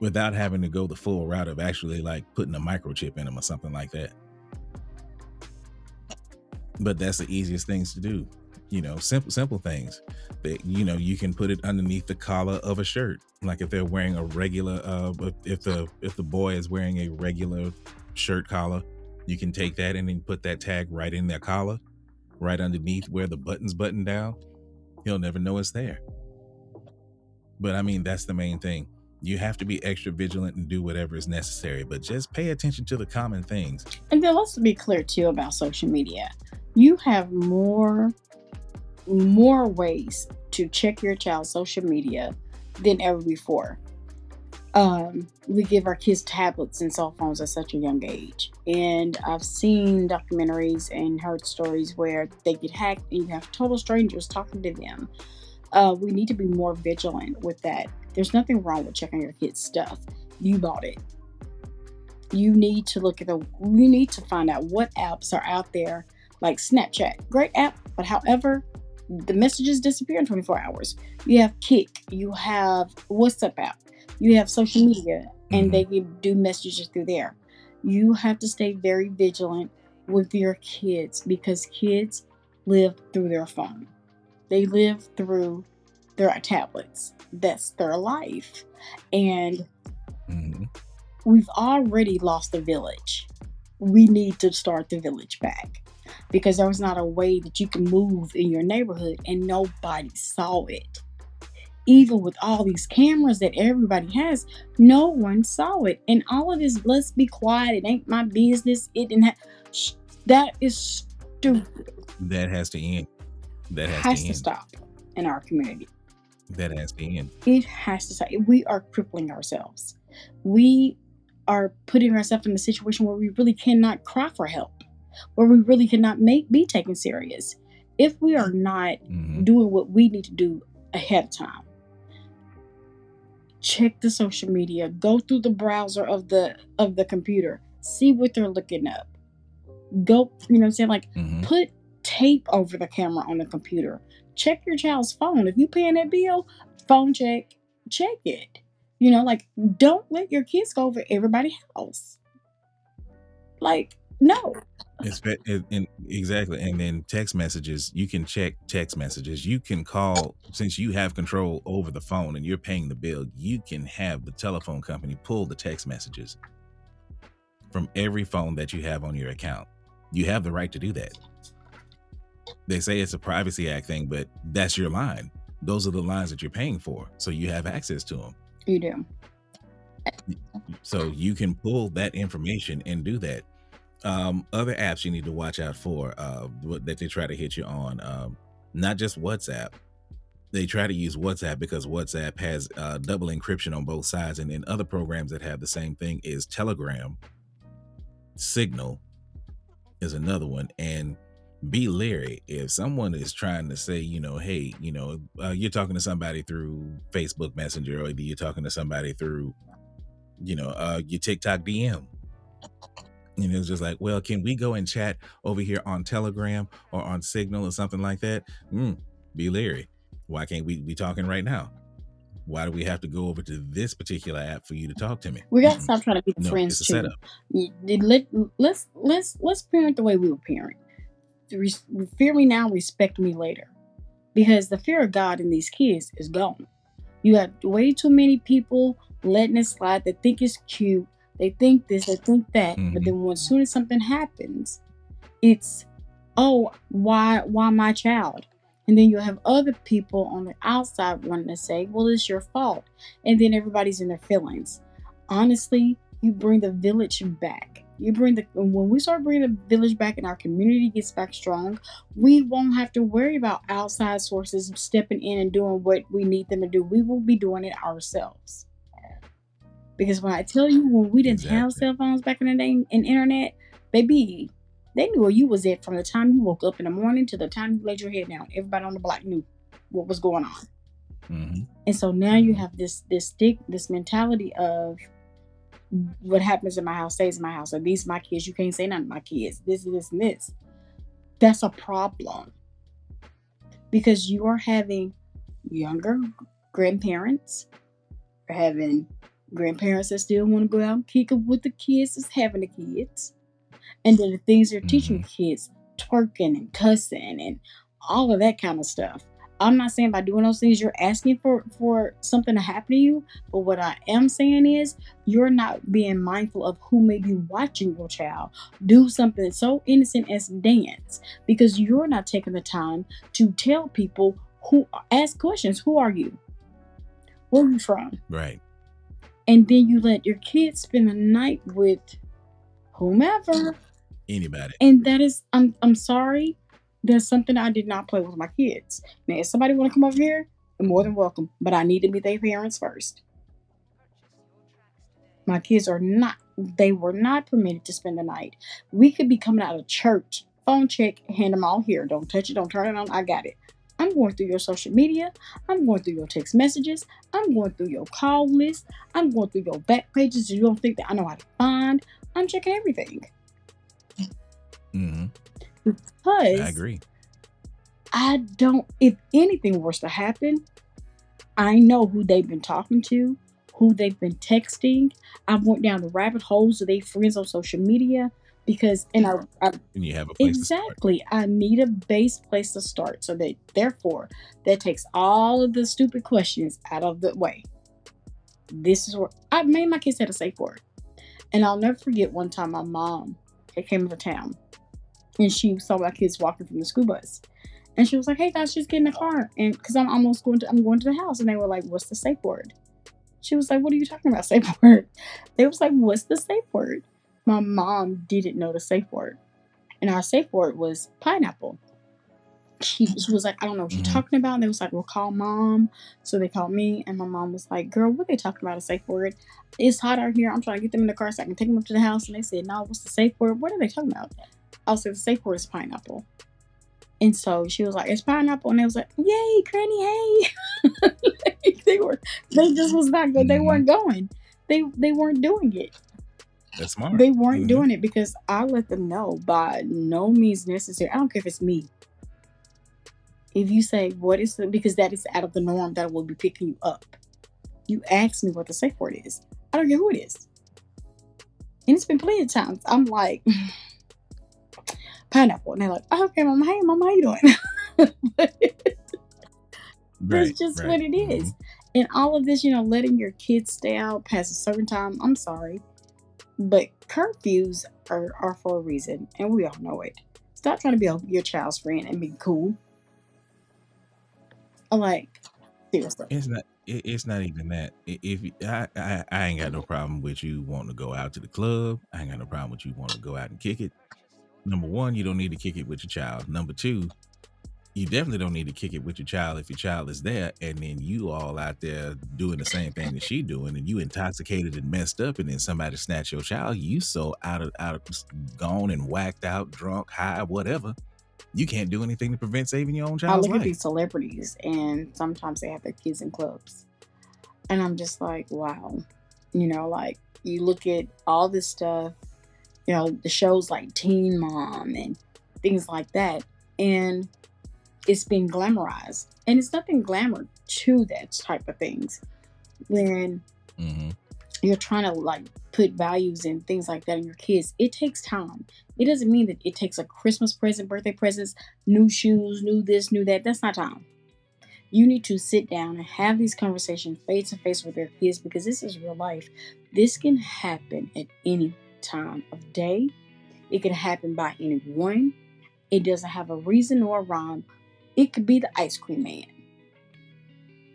without having to go the full route of actually like putting a microchip in them or something like that. But that's the easiest things to do. Simple things that, you can put it underneath the collar of a shirt. Like if they're wearing a regular, if the boy is wearing a regular shirt collar, you can take that and then put that tag right in their collar, right underneath where the button's buttoned down. He'll never know it's there. But I mean, that's the main thing. You have to be extra vigilant and do whatever is necessary, but just pay attention to the common things. And then let's be clear too about social media. You have more ways to check your child's social media than ever before. We give our kids tablets and cell phones at such a young age. And I've seen documentaries and heard stories where they get hacked and you have total strangers talking to them. We need to be more vigilant with that. There's nothing wrong with checking your kids' stuff. You bought it. You need to you need to find out what apps are out there, like Snapchat. Great app, but however, the messages disappear in 24 hours. You have Kik, you have WhatsApp app, you have social media, and they can do messages through there. You have to stay very vigilant with your kids because kids live through their phone. They live through their tablets. That's their life. And we've already lost the village. We need to start the village back because there was not a way that you can move in your neighborhood and nobody saw it. Even with all these cameras that everybody has, no one saw it. And all of this, let's be quiet, it ain't my business, it didn't have, that is stupid. That has to end. That has to stop in our community. That has to end. It has to stop. We are crippling ourselves. We are putting ourselves in a situation where we really cannot cry for help, where we really cannot be taken serious if we are not doing what we need to do ahead of time. Check the social media, go through the browser of the computer, see what they're looking up. Go, put tape over the camera on the computer. Check your child's phone. If you paying that bill, phone check it. Don't let your kids go over everybody else. No. Exactly. And then text messages, you can check text messages. You can call, since you have control over the phone and you're paying the bill, you can have the telephone company pull the text messages from every phone that you have on your account. You have the right to do that. They say it's a Privacy Act thing, but that's your line. Those are the lines that you're paying for. So you have access to them. You do. So you can pull that information and do that. Other apps you need to watch out for that they try to hit you on, not just WhatsApp. They try to use WhatsApp because WhatsApp has double encryption on both sides, and then other programs that have the same thing is Telegram. Signal is another one. And be leery if someone is trying to say, hey, you're talking to somebody through Facebook Messenger, or you're talking to somebody through, your TikTok DM. It's just like, well, can we go and chat over here on Telegram or on Signal or something like that? Be leery. Why can't we be talking right now? Why do we have to go over to this particular app for you to talk to me? We got to stop trying to be friends it's a setup. Let's parent the way we would parent. Fear me now, respect me later. Because the fear of God in these kids is gone. You have way too many people letting it slide. They think it's cute. They think this, they think that. But then as soon as something happens, it's, oh, why my child? And then you'll have other people on the outside wanting to say, well, it's your fault. And then everybody's in their feelings. Honestly, you bring the village back. When we start bringing the village back and our community gets back strong, we won't have to worry about outside sources stepping in and doing what we need them to do. We will be doing it ourselves. Because when I tell you, when we didn't have Exactly. cell phones back in the day and internet, baby, they knew where you was at from the time you woke up in the morning to the time you laid your head down. Everybody on the block knew what was going on. Mm-hmm. And so now you have this mentality of what happens in my house stays in my house. Or these my kids, you can't say nothing to my kids. This, and this. That's a problem. Because you are having younger grandparents, or having grandparents that still want to go out and kick it with the kids that's having the kids. And then the things they're teaching the kids, twerking and cussing and all of that kind of stuff. I'm not saying by doing those things you're asking for something to happen to you, but what I am saying is you're not being mindful of who may be watching your child do something so innocent as dance, because you're not taking the time to tell people, who ask questions. Who are you? Where are you from? Right. And then you let your kids spend the night with whomever. Anybody. And that is, I'm sorry, there's something I did not play with my kids. Now, if somebody want to come over here, you're more than welcome, but I need to meet their parents first. My kids were not permitted to spend the night. We could be coming out of church, phone check, hand them all here. Don't touch it, don't turn it on. I got it. I'm going through your social media. I'm going through your text messages. I'm going through your call list. I'm going through your back pages. You don't think that I know how to find. I'm checking everything. Mm-hmm. Because I agree. If anything was to happen, I know who they've been talking to, who they've been texting. I went down the rabbit holes of their friends on social media, because, and And you have a place exactly, to start. I need a base place to start. So that, therefore, that takes all of the stupid questions out of the way. This is where I made my kids had a safe word. And I'll never forget one time my mom came into town and she saw my kids walking from the school bus. And she was like, "Hey guys, just get in the car." And because I'm going to the house. And they were like, "What's the safe word?" She was like, "What are you talking about, safe word?" They was like, "What's the safe word?" My mom didn't know the safe word. And our safe word was pineapple. She was like, "I don't know what you're talking about." And they was like, "Well, call mom." So they called me, and my mom was like, "Girl, what are they talking about, a safe word? It's hot out here. I'm trying to get them in the car so I can take them up to the house." And they said, "No, what's the safe word? What are they talking about?" I was like, "The safe word is pineapple." And so she was like, "It's pineapple." And they was like, "Yay, Granny, hey." They just was not good. They weren't going. They weren't doing it. That's smart. They weren't doing it, because I let them know by no means necessary. I don't care if it's me. If you say, "What is the," because that is out of the norm, that will be picking you up. You ask me what the safe word is. I don't care who it is. And it's been plenty of times. I'm like, pineapple. And they're like, "Oh, okay, mama. Hey, mama, how you doing?" That's just what it is. And all of this, letting your kids stay out past a certain time, I'm sorry, but curfews are for a reason, and we all know it. Stop trying to be your child's friend and be cool. Like, seriously. It's not even that. If I ain't got no problem with you wanting to go out to the club. I ain't got no problem with you wanting to go out and kick it. Number one, you don't need to kick it with your child. Number two, you definitely don't need to kick it with your child if your child is there, and then you all out there doing the same thing that she doing, and you intoxicated and messed up, and then somebody snatch your child. You so out of gone and whacked out, drunk, high, whatever. You can't do anything to prevent saving your own I child's look at life. these celebrities, and sometimes they have their kids in clubs, and I'm just like, wow. Like, you look at all this stuff, the shows like Teen Mom and things like that, and it's being glamorized. And it's nothing glamour to that type of things. When you're trying to like put values and things like that in your kids, it takes time. It doesn't mean that it takes a Christmas present, birthday presents, new shoes, new this, new that. That's not time. You need to sit down and have these conversations face to face with your kids, because this is real life. This can happen at any time of day. It can happen by anyone. It doesn't have a reason or a rhyme. It could be the ice cream man.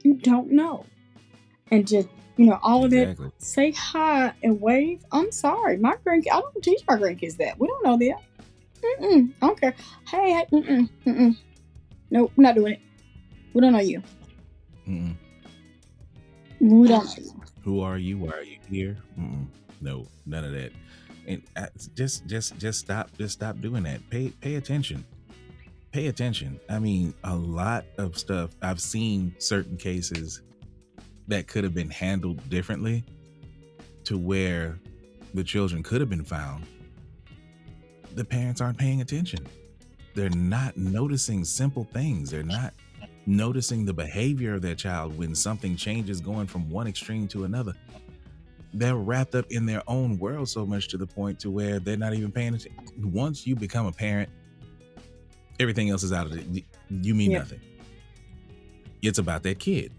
You don't know. and just, all of that. Exactly. Say hi and wave. I'm sorry, my grandkids. I don't teach my grandkids that. We don't know that. I don't care. Hey, nope, we're not doing it. We don't know you. Mm-mm. We don't know you. Who are you? Why are you here? No, none of that. And just stop doing that. Pay attention. Pay attention. I mean, a lot of stuff. I've seen certain cases that could have been handled differently, to where the children could have been found. The parents aren't paying attention. They're not noticing simple things. They're not noticing the behavior of their child when something changes, going from one extreme to another. They're wrapped up in their own world so much to the point to where they're not even paying attention. Once you become a parent, everything else is out of it. You mean nothing. It's about that kid.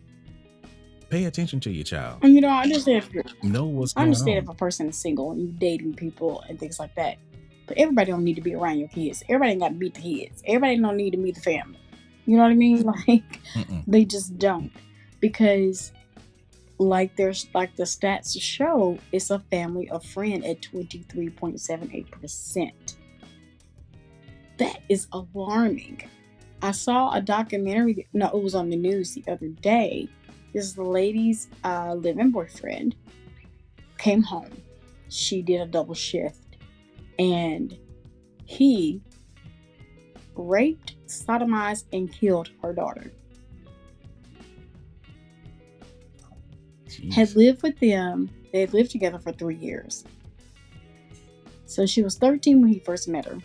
Pay attention to your child. And I understand know what's going on. I understand if a person is single and you dating people and things like that. But everybody don't need to be around your kids. Everybody ain't got to meet the kids. Everybody don't need to meet the family. You know what I mean? Like, they just don't. Because there's the stats show, it's a family of friend at 23.78%. That is alarming. I saw a documentary. No, it was on the news the other day. This lady's live-in boyfriend came home. She did a double shift, and he raped, sodomized, and killed her daughter. Jeez. Had lived with them. They had lived together for 3 years. So she was 13 when he first met her,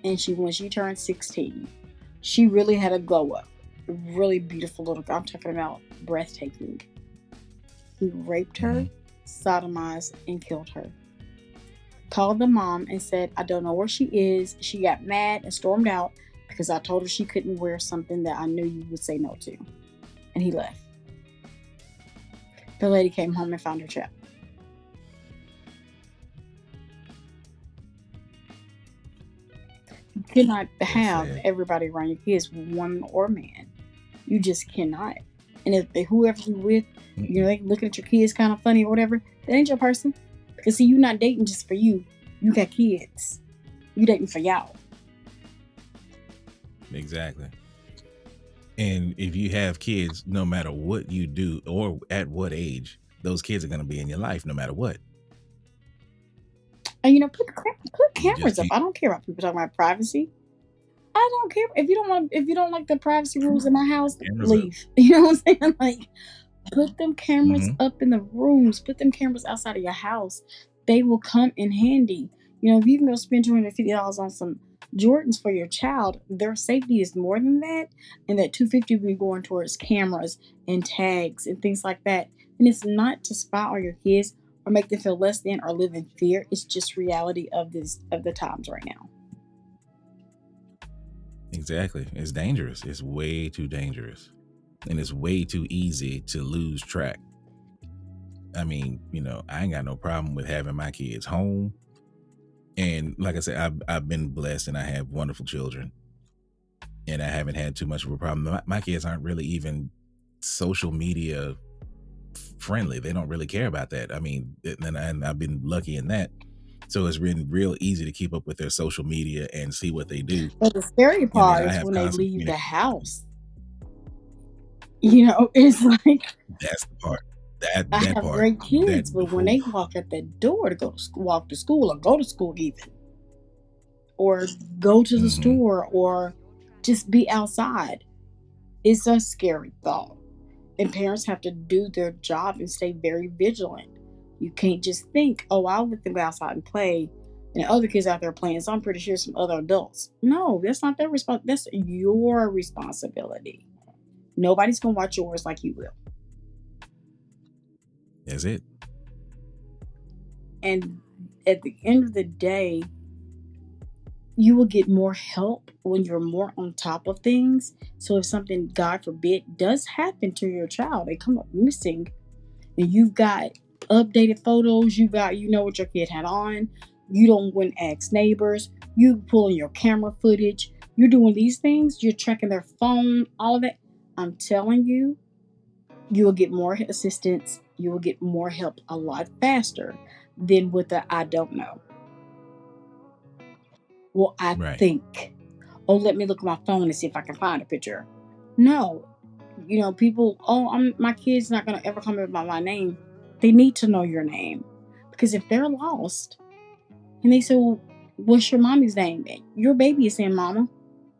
and when she turned 16, she really had a glow up. Really beautiful little girl. I'm talking about breathtaking. He raped her, sodomized, and killed her. Called the mom and said, I don't know where she is. She got mad and stormed out because I told her she couldn't wear something that I knew you would say no to. And he left. The lady came home and found her child. You cannot have everybody around your kids, woman or man. You just cannot. And if whoever you're with, they looking at your kids kind of funny or whatever, that ain't your person. Because see, you're not dating just for you. You got kids. You dating for y'all. Exactly. And if you have kids, no matter what you do or at what age, those kids are going to be in your life no matter what. And put cameras up. I don't care about people talking about privacy. I don't care if you don't like the privacy rules in my house, leave. You know what I'm saying? Like, put them cameras up in the rooms. Put them cameras outside of your house. They will come in handy. If you can go spend $250 on some Jordans for your child, their safety is more than that, and that $250 will be going towards cameras and tags and things like that. And it's not to spy on your kids or make them feel less than or live in fear. It's just reality of the times right now. Exactly. It's dangerous. It's way too dangerous. And it's way too easy to lose track. I mean, I ain't got no problem with having my kids home. And like I said, I've been blessed and I have wonderful children. And I haven't had too much of a problem. My kids aren't really even social media friendly. They don't really care about that. I mean, and I've been lucky in that. So it's been real easy to keep up with their social media and see what they do. But the scary part is when they leave the house. It's like, that's the part. That I have part. Great kids, but when they walk at the door to walk to school or go to school even, or go to the store or just be outside, it's a scary thought. And parents have to do their job and stay very vigilant. You can't just think, oh, I'll let them go outside and play, and other kids out there playing, so I'm pretty sure some other adults. No, that's not their responsibility. That's your responsibility. Nobody's going to watch yours like you will. That's it. And at the end of the day, you will get more help when you're more on top of things. So if something, God forbid, does happen to your child, they come up missing, and you've got updated photos, you know what your kid had on, you don't go and ask neighbors, you pulling your camera footage, you're doing these things, you're checking their phone, all of that. I'm telling you, you will get more assistance, you will get more help a lot faster than with the I don't know. Well, I Right. think, oh, let me look at my phone and see if I can find a picture. No, people, oh, my kid's not going to ever come up by my name. They need to know your name, because if they're lost and they say, well, what's your mommy's name? Your baby is saying mama,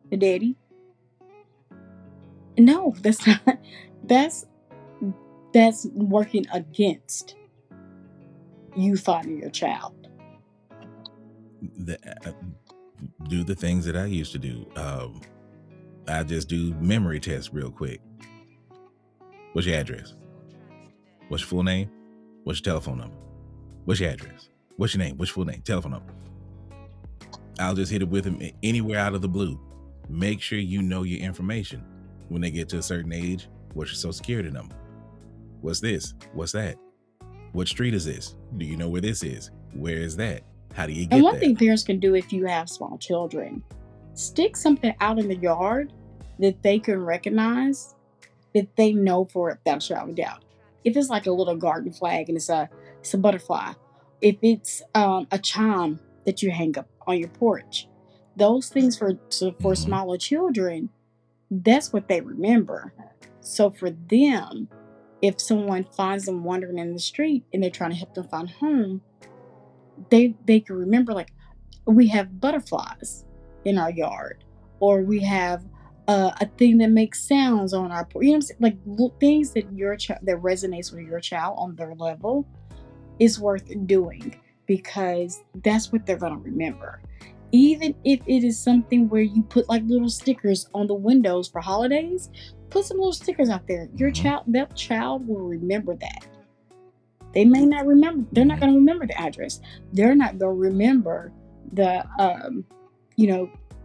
the daddy. No, that's not, that's, that's working against you finding your child. Do the things that I used to do. I just do memory tests real quick. What's your address? What's your full name? What's your telephone number? What's your address? What's your name? What's your full name? Telephone number. I'll just hit it with them anywhere out of the blue. Make sure you know your information. When they get to a certain age, what's your social security number? What's this? What's that? What street is this? Do you know where this is? Where is that? How do you get And one there? thing parents can do if you have small children, stick something out in the yard that they can recognize, that they know for it without a shadow of a doubt. If it's like a little garden flag and it's a butterfly, if it's a chime that you hang up on your porch, those things for Mhm. smaller children, that's what they remember. So for them, if someone finds them wandering in the street and they're trying to help them find home, they can remember, like, we have butterflies in our yard, or we have a thing that makes sounds on our porch. You know what I'm saying? Like things that your child, that resonates with your child on their level, is worth doing, because that's what they're gonna remember. Even if it is something where you put like little stickers on the windows for holidays, put some little stickers out there. Your child, that child will remember that. They may not remember. They're not going to remember the address. They're not going to remember the,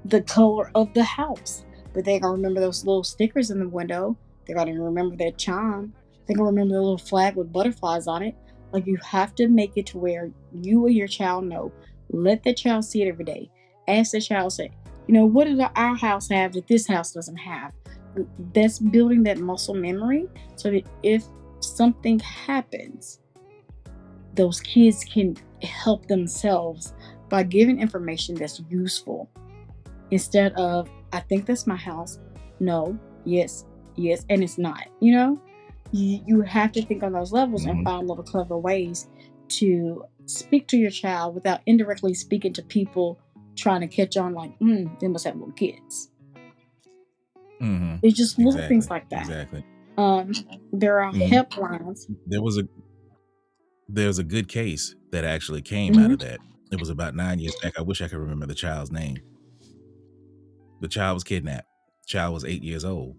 the color of the house. But they're going to remember those little stickers in the window. They're going to remember that chime. They're going to remember the little flag with butterflies on it. Like, you have to make it to where you and your child know. Let the child see it every day. Ask the child, say, what does our house have that this house doesn't have? That's building that muscle memory, so that if something happens, those kids can help themselves by giving information that's useful, instead of, I think that's my house. No, yes, and it's not. You have to think on those levels and find little clever ways to speak to your child without indirectly speaking to people trying to catch on, like, they must have little kids. It's just little things like that. Exactly. There are helplines. There's a good case that actually came out of that. It was about 9 years back. I wish I could remember the child's name. The child was kidnapped. The child was 8 years old.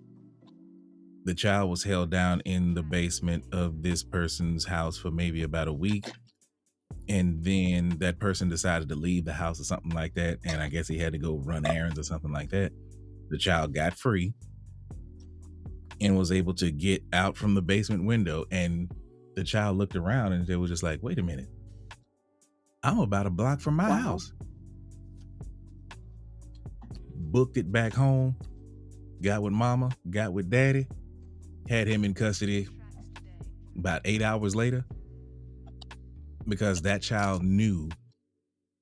The child was held down in the basement of this person's house for maybe about a week. And then that person decided to leave the house or something like that. And I guess he had to go run errands or something like that. The child got free and was able to get out from the basement window. And the child looked around and they were just like, wait a minute. I'm about a block from my house. Booked it back home. Got with mama, got with daddy. Had him in custody about 8 hours later, because that child knew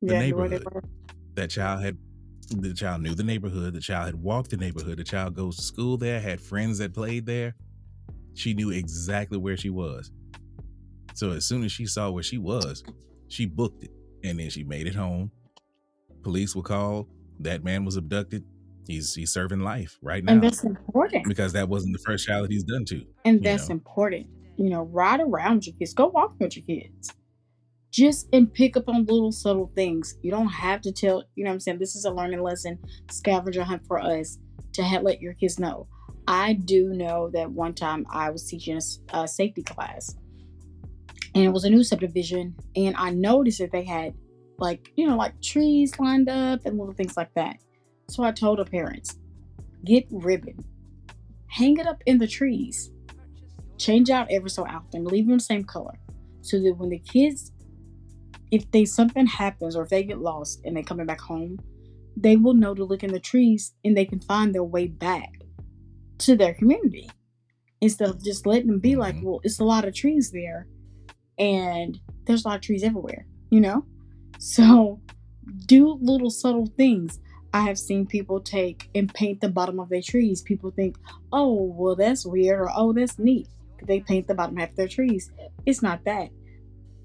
the neighborhood. The child knew the neighborhood. The child had walked the neighborhood. The child goes to school there, had friends that played there. She knew exactly where she was. So as soon as she saw where she was, she booked it, and then she made it home. Police were called. That man was abducted. He's serving life right now. And that's important, because that wasn't the first child that he's done to. And that's important. Ride around your kids. Go walk with your kids. And pick up on little subtle things. You don't have to tell, what I'm saying? This is a learning lesson, scavenger hunt for us, to let your kids know. I do know that one time I was teaching a safety class, and it was a new subdivision, and I noticed that they had like trees lined up and little things like that. So I told the parents, get ribbon, hang it up in the trees, change out every so often, leave them the same color, so that when the kids, if something happens or if they get lost and they're coming back home, they will know to look in the trees and they can find their way back to their community. instead of just letting them be like, Mm-hmm. well, it's a lot of trees there, and there's a lot of trees everywhere, you know? So do little subtle things. I have seen people take and paint the bottom of their trees. People think, oh, well, that's weird, or oh, that's neat. They paint the bottom half of their trees. It's not that.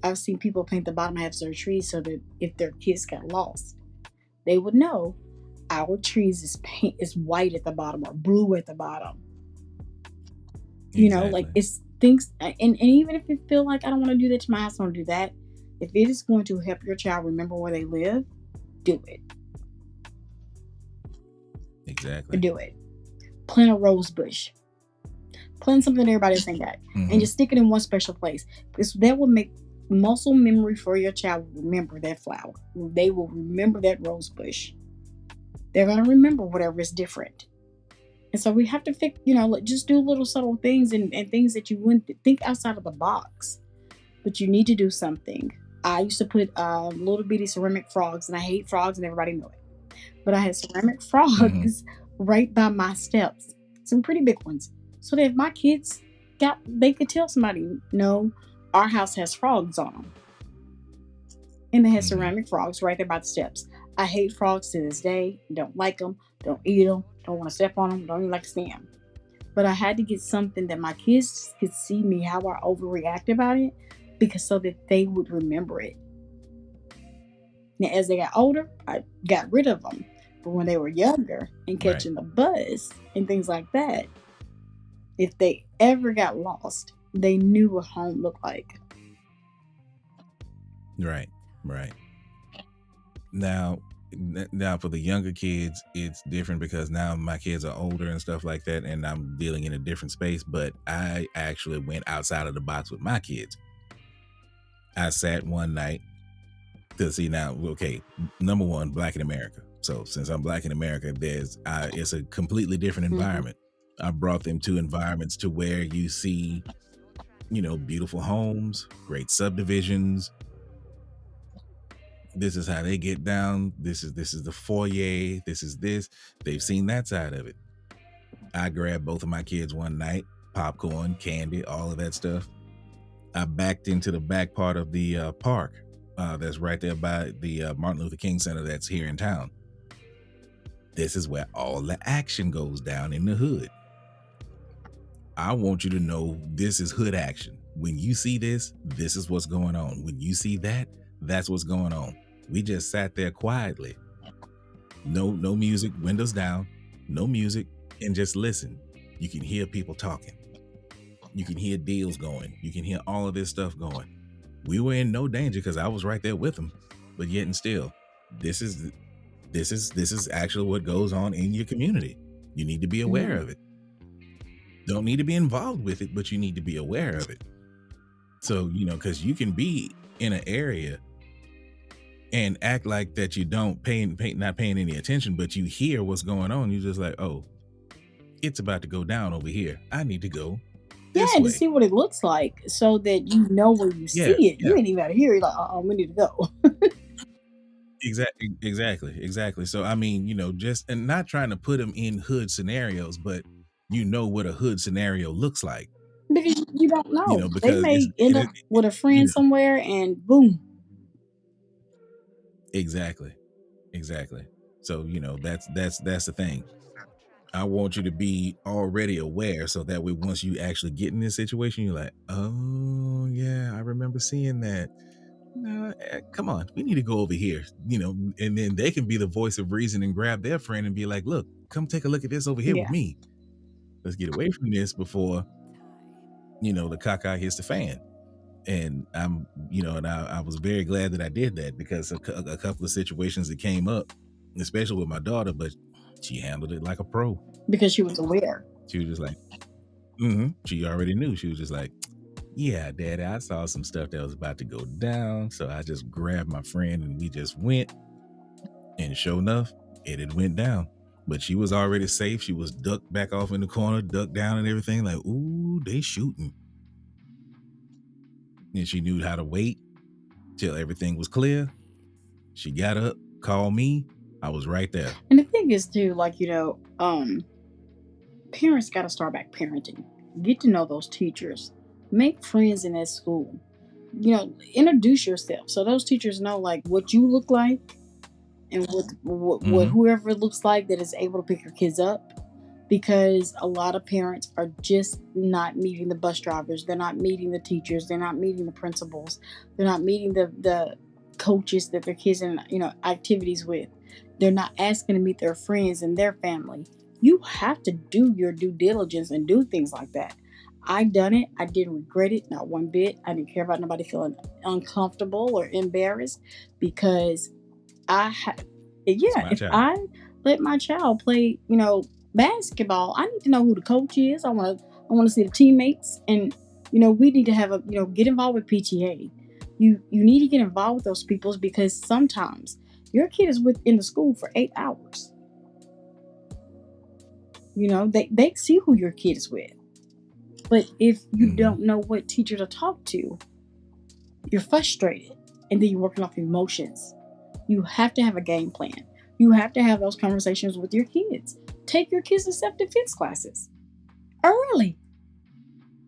I've seen people paint the bottom half of their trees so that if their kids got lost, they would know our trees is white at the bottom or blue at the bottom. You know, like Exactly. it's things, and even if you feel like I don't want to do that to my house, I don't do that. If it is going to help your child remember where they live, do it. Exactly. Do it. Plant a rose bush. Plant something that everybody else ain't got, Mm-hmm. and just stick it in one special place. Because that will make muscle memory for your child. Remember that flower. They will remember that rose bush. They're gonna remember whatever is different. And so we have to fix, just do little subtle things and things that you wouldn't think outside of the box, but you need to do something. I used to put little bitty ceramic frogs, and I hate frogs, and everybody know it. But I had ceramic frogs right by my steps, some pretty big ones, so that if my kids they could tell somebody, no, our house has frogs on them, and they had ceramic frogs right there by the steps. I hate frogs to this day. Don't like them. Don't eat them. Don't want to step on them. Don't even like to see them. But I had to get something that my kids could see me how I overreact about it, because so that they would remember it. Now, as they got older, I got rid of them. But when they were younger and catching the bus and things like that, if they ever got lost, they knew what home looked like. Right. Now for the younger kids, it's different because now my kids are older and stuff like that, and I'm dealing in a different space. But I actually went outside of the box with my kids. I sat one night to see now. Okay, number one, Black in America. So since I'm Black in America, it's a completely different environment. I brought them to environments to where you see, beautiful homes, great subdivisions. This is how they get down. This is the foyer. This is this. They've seen that side of it. I grabbed both of my kids one night, popcorn, candy, all of that stuff. I backed into the back part of the park that's right there by the Martin Luther King Center that's here in town. This is where all the action goes down in the hood. I want you to know this is hood action. When you see this is what's going on. When you see that, that's what's going on. We just sat there quietly. No music, windows down, no music, and just listen. You can hear people talking. You can hear deals going. You can hear all of this stuff going. We were in no danger because I was right there with them. But yet and still, this is actually what goes on in your community. You need to be aware of it. Don't need to be involved with it, but you need to be aware of it. So, because you can be in an area and act like that you don't not paying any attention, but you hear what's going on. You're just like, oh, it's about to go down over here. I need to go this way. way. To see what it looks like, so that you know when you see it. You ain't even out of here. You're like, we need to go. Exactly. So I mean, just and not trying to put them in hood scenarios, but what a hood scenario looks like. Because you don't know. They Because may end up with a friend somewhere, and boom. Exactly. So that's the thing. I want you to be already aware, so that way once you actually get in this situation, you're like, oh yeah, I remember seeing that. Come on, we need to go over here, and then they can be the voice of reason and grab their friend and be like, look, come take a look at this over here with me. Let's get away from this before, the caca hits the fan. And I'm, and I was very glad that I did that, because a couple of situations that came up, especially with my daughter, but she handled it like a pro. Because she was aware. She was just like, she already knew. She was just like, yeah, Daddy, I saw some stuff that was about to go down. So I just grabbed my friend and we just went. And sure enough, it had went down. But she was already safe. She was ducked back off in the corner, ducked down and everything. Like, ooh, they shooting. And she knew how to wait till everything was clear. She got up, called me. I was right there. And the thing is too, like, parents got to start back parenting. Get to know those teachers. Make friends in that school. Introduce yourself so those teachers know like what you look like and what Mm-hmm. whoever looks like that is able to pick your kids up, because a lot of parents are just not meeting the bus drivers, they're not meeting the teachers, they're not meeting the principals, they're not meeting the coaches that their kids in activities with, they're not asking to meet their friends and their family. You have to do your due diligence and do things like that. I done it. I didn't regret it, not one bit. I didn't care about nobody feeling uncomfortable or embarrassed, because It's yeah, my if child. I let my child play, basketball, I need to know who the coach is. I want to see the teammates, and we need to have get involved with PTA. You need to get involved with those peoples, because sometimes your kid is within the school for 8 hours. They see who your kid is with. But if you don't know what teacher to talk to, you're frustrated, and then you're working off emotions. You have to have a game plan. You have to have those conversations with your kids. Take your kids to self-defense classes early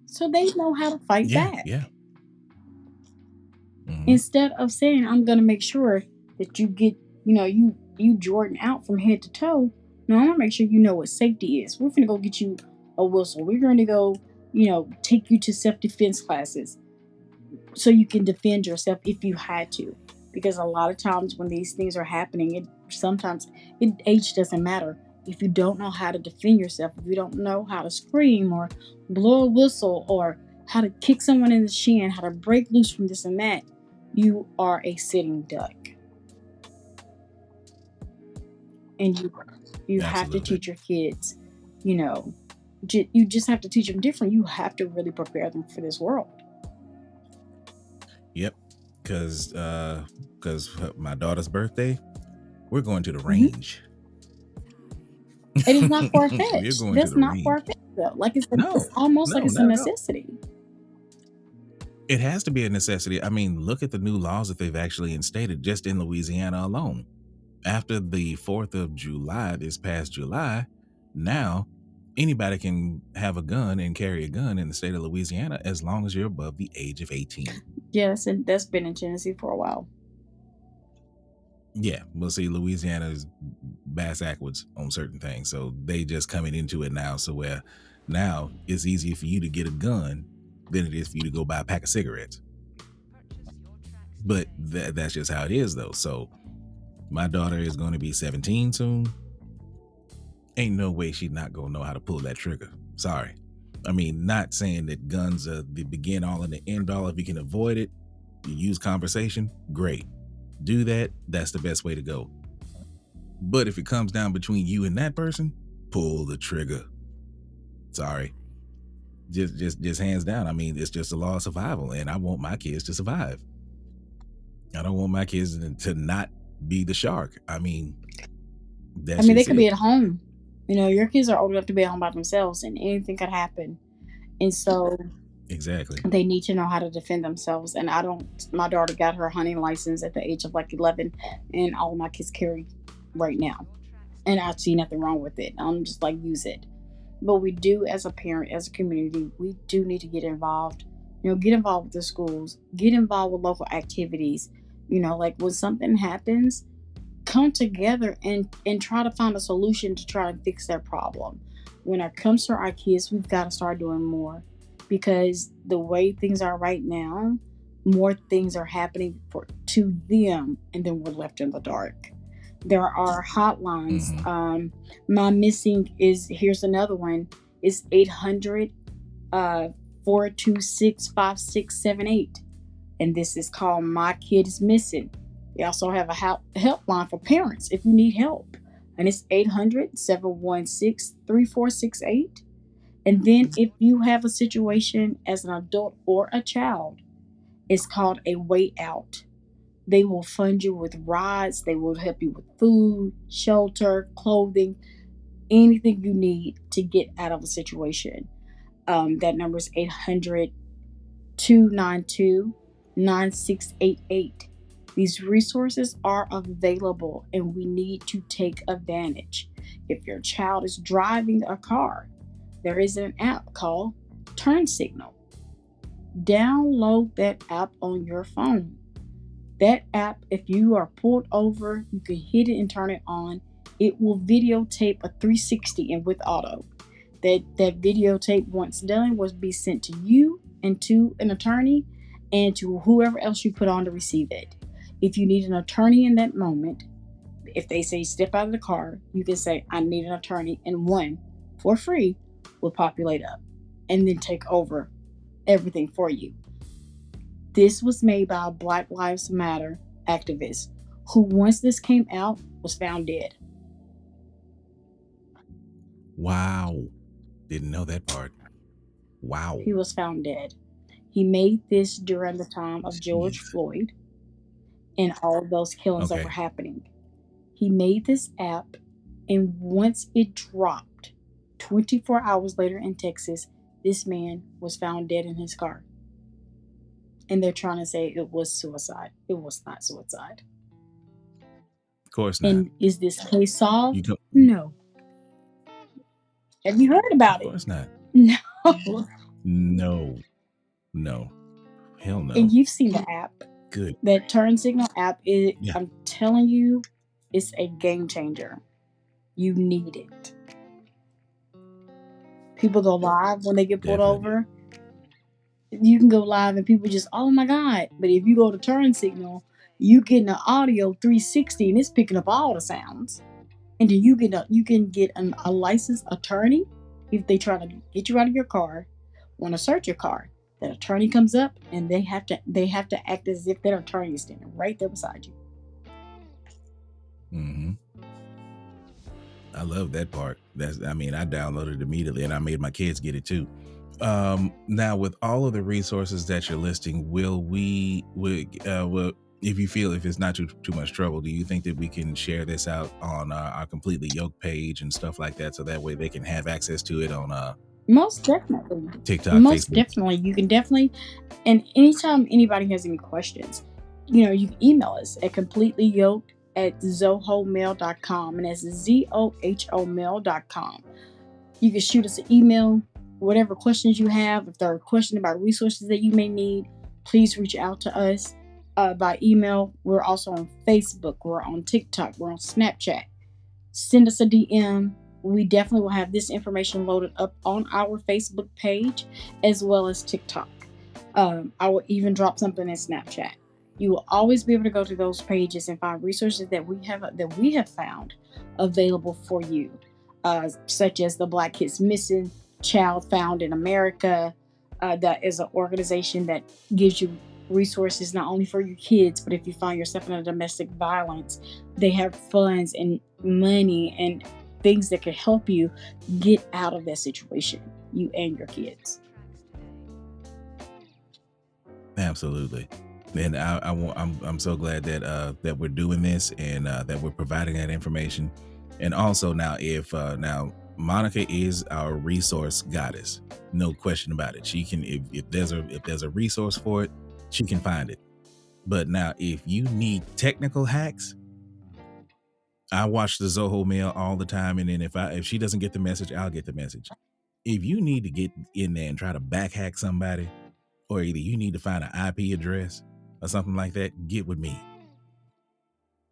so they know how to fight Yeah, back. yeah. Mm-hmm. Instead of saying, I'm going to make sure that you get, you Jordan out from head to toe. No, I'm going to make sure you know what safety is. We're going to go get you a whistle. We're going to go, take you to self-defense classes so you can defend yourself if you had to. Because a lot of times when these things are happening, age doesn't matter. If you don't know how to defend yourself, if you don't know how to scream or blow a whistle or how to kick someone in the shin, how to break loose from this and that, you are a sitting duck. And you have to Absolutely. teach your kids, you just have to teach them different. You have to really prepare them for this world. Yep. Because my daughter's birthday, we're going to the range. It is not far We're fetched. going to That's the not range. far fetched though. Like it's No, almost no, like it's a not at all. necessity. It has to be a necessity. I mean, look at the new laws that they've actually instated just in Louisiana alone. After the 4th of July, this past July, now anybody can have a gun and carry a gun in the state of Louisiana as long as you're above the age of 18. Yes, and that's been in Tennessee for a while. Yeah, we'll see. Louisiana is bass backwards on certain things, so they just coming into it now. So where now it's easier for you to get a gun than it is for you to go buy a pack of cigarettes. But that's just how it is, though. So my daughter is going to be 17 soon. Ain't no way she's not going to know how to pull that trigger. Sorry. I mean, not saying that guns are the begin all and the end all. If you can avoid it, you use conversation, great. Do that. That's the best way to go. But if it comes down between you and that person, pull the trigger. Sorry. Just hands down. I mean, it's just a law of survival, and I want my kids to survive. I don't want my kids to not be the shark. I mean, they could be at home. Your kids are old enough to be at home by themselves, and anything could happen. And so exactly, they need to know how to defend themselves. And my daughter got her hunting license at the age of like 11, and all my kids carry right now. And I see nothing wrong with it. I'm just like, use it. But we do, as a parent, as a community, we do need to get involved. Get involved with the schools, get involved with local activities. Like when something happens, come together and try to find a solution to try to fix their problem. When it comes to our kids, we've got to start doing more, because the way things are right now, more things are happening to them, and then we're left in the dark. There are hotlines. My missing here's another one. It's 800 426 5678. And this is called My Kid is Missing. They also have a helpline for parents if you need help. And it's 800 716 3468. And then if you have a situation as an adult or a child, it's called A Way Out. They will fund you with rides. They will help you with food, shelter, clothing, anything you need to get out of a situation. That number is 800 292 9688. These resources are available, and we need to take advantage. If your child is driving a car, there is an app called Turn Signal. Download that app on your phone. That app, if you are pulled over, you can hit it and turn it on. It will videotape a 360 and with auto. That videotape, once done, will be sent to you and to an attorney and to whoever else you put on to receive it. If you need an attorney in that moment, if they say step out of the car, you can say, I need an attorney, and one for free will populate up and then take over everything for you. This was made by a Black Lives Matter activist who, once this came out, was found dead. Wow. Didn't know that part. Wow. He was found dead. He made this during the time of George Jeez. Floyd and all of those killings that Okay. were happening. He made this app, and once it dropped, 24 hours later in Texas, this man was found dead in his car. And they're trying to say it was suicide. It was not suicide. Of course not. And is this case solved? You don't. No. Have you heard about Of it? course not. No. No. No. Hell no. And you've seen the app. Good. That Turn Signal app is, Yeah. I'm telling you, it's a game changer. You need it. People go live when they get pulled Definitely. over. You can go live and people just, oh my God. But if you go to Turn Signal, you get an audio 360 and it's picking up all the sounds. And then you can get a licensed attorney if they try to get you out of your car, want to search your car. That attorney comes up and they have to act as if that attorney is standing right there beside you. Mm-hmm. I love that part. I downloaded it immediately and I made my kids get it too. Now with all of the resources that you're listing, will if you feel if it's not too much trouble, do you think that we can share this out on our Completely Yoked page and stuff like that, so that way they can have access to it on Most definitely. TikTok, Most Facebook? definitely. You can definitely, and anytime anybody has any questions, you can email us at completelyyoked@zohomail.com, and that's zohomail.com. You can shoot us an email, whatever questions you have. If there are questions about resources that you may need, please reach out to us by email. We're also on Facebook. We're on TikTok. We're on Snapchat. Send us a DM. We definitely will have this information loaded up on our Facebook page as well as TikTok. I will even drop something in Snapchat. You will always be able to go to those pages and find resources that we have found available for you, such as the Black Kids Missing, Child Found in America. That is an organization that gives you resources not only for your kids, but if you find yourself in a domestic violence, they have funds and money and things that can help you get out of that situation, you and your kids. Absolutely. And I'm so glad that we're doing this and that we're providing that information. And also now, if Monica is our resource goddess, no question about it. She can, if there's a resource for it, she can find it. But now, if you need technical hacks, I watch the Zoho Mail all the time, and then if she doesn't get the message, I'll get the message. If you need to get in there and try to back hack somebody, or either you need to find an IP address or something like that, get with me.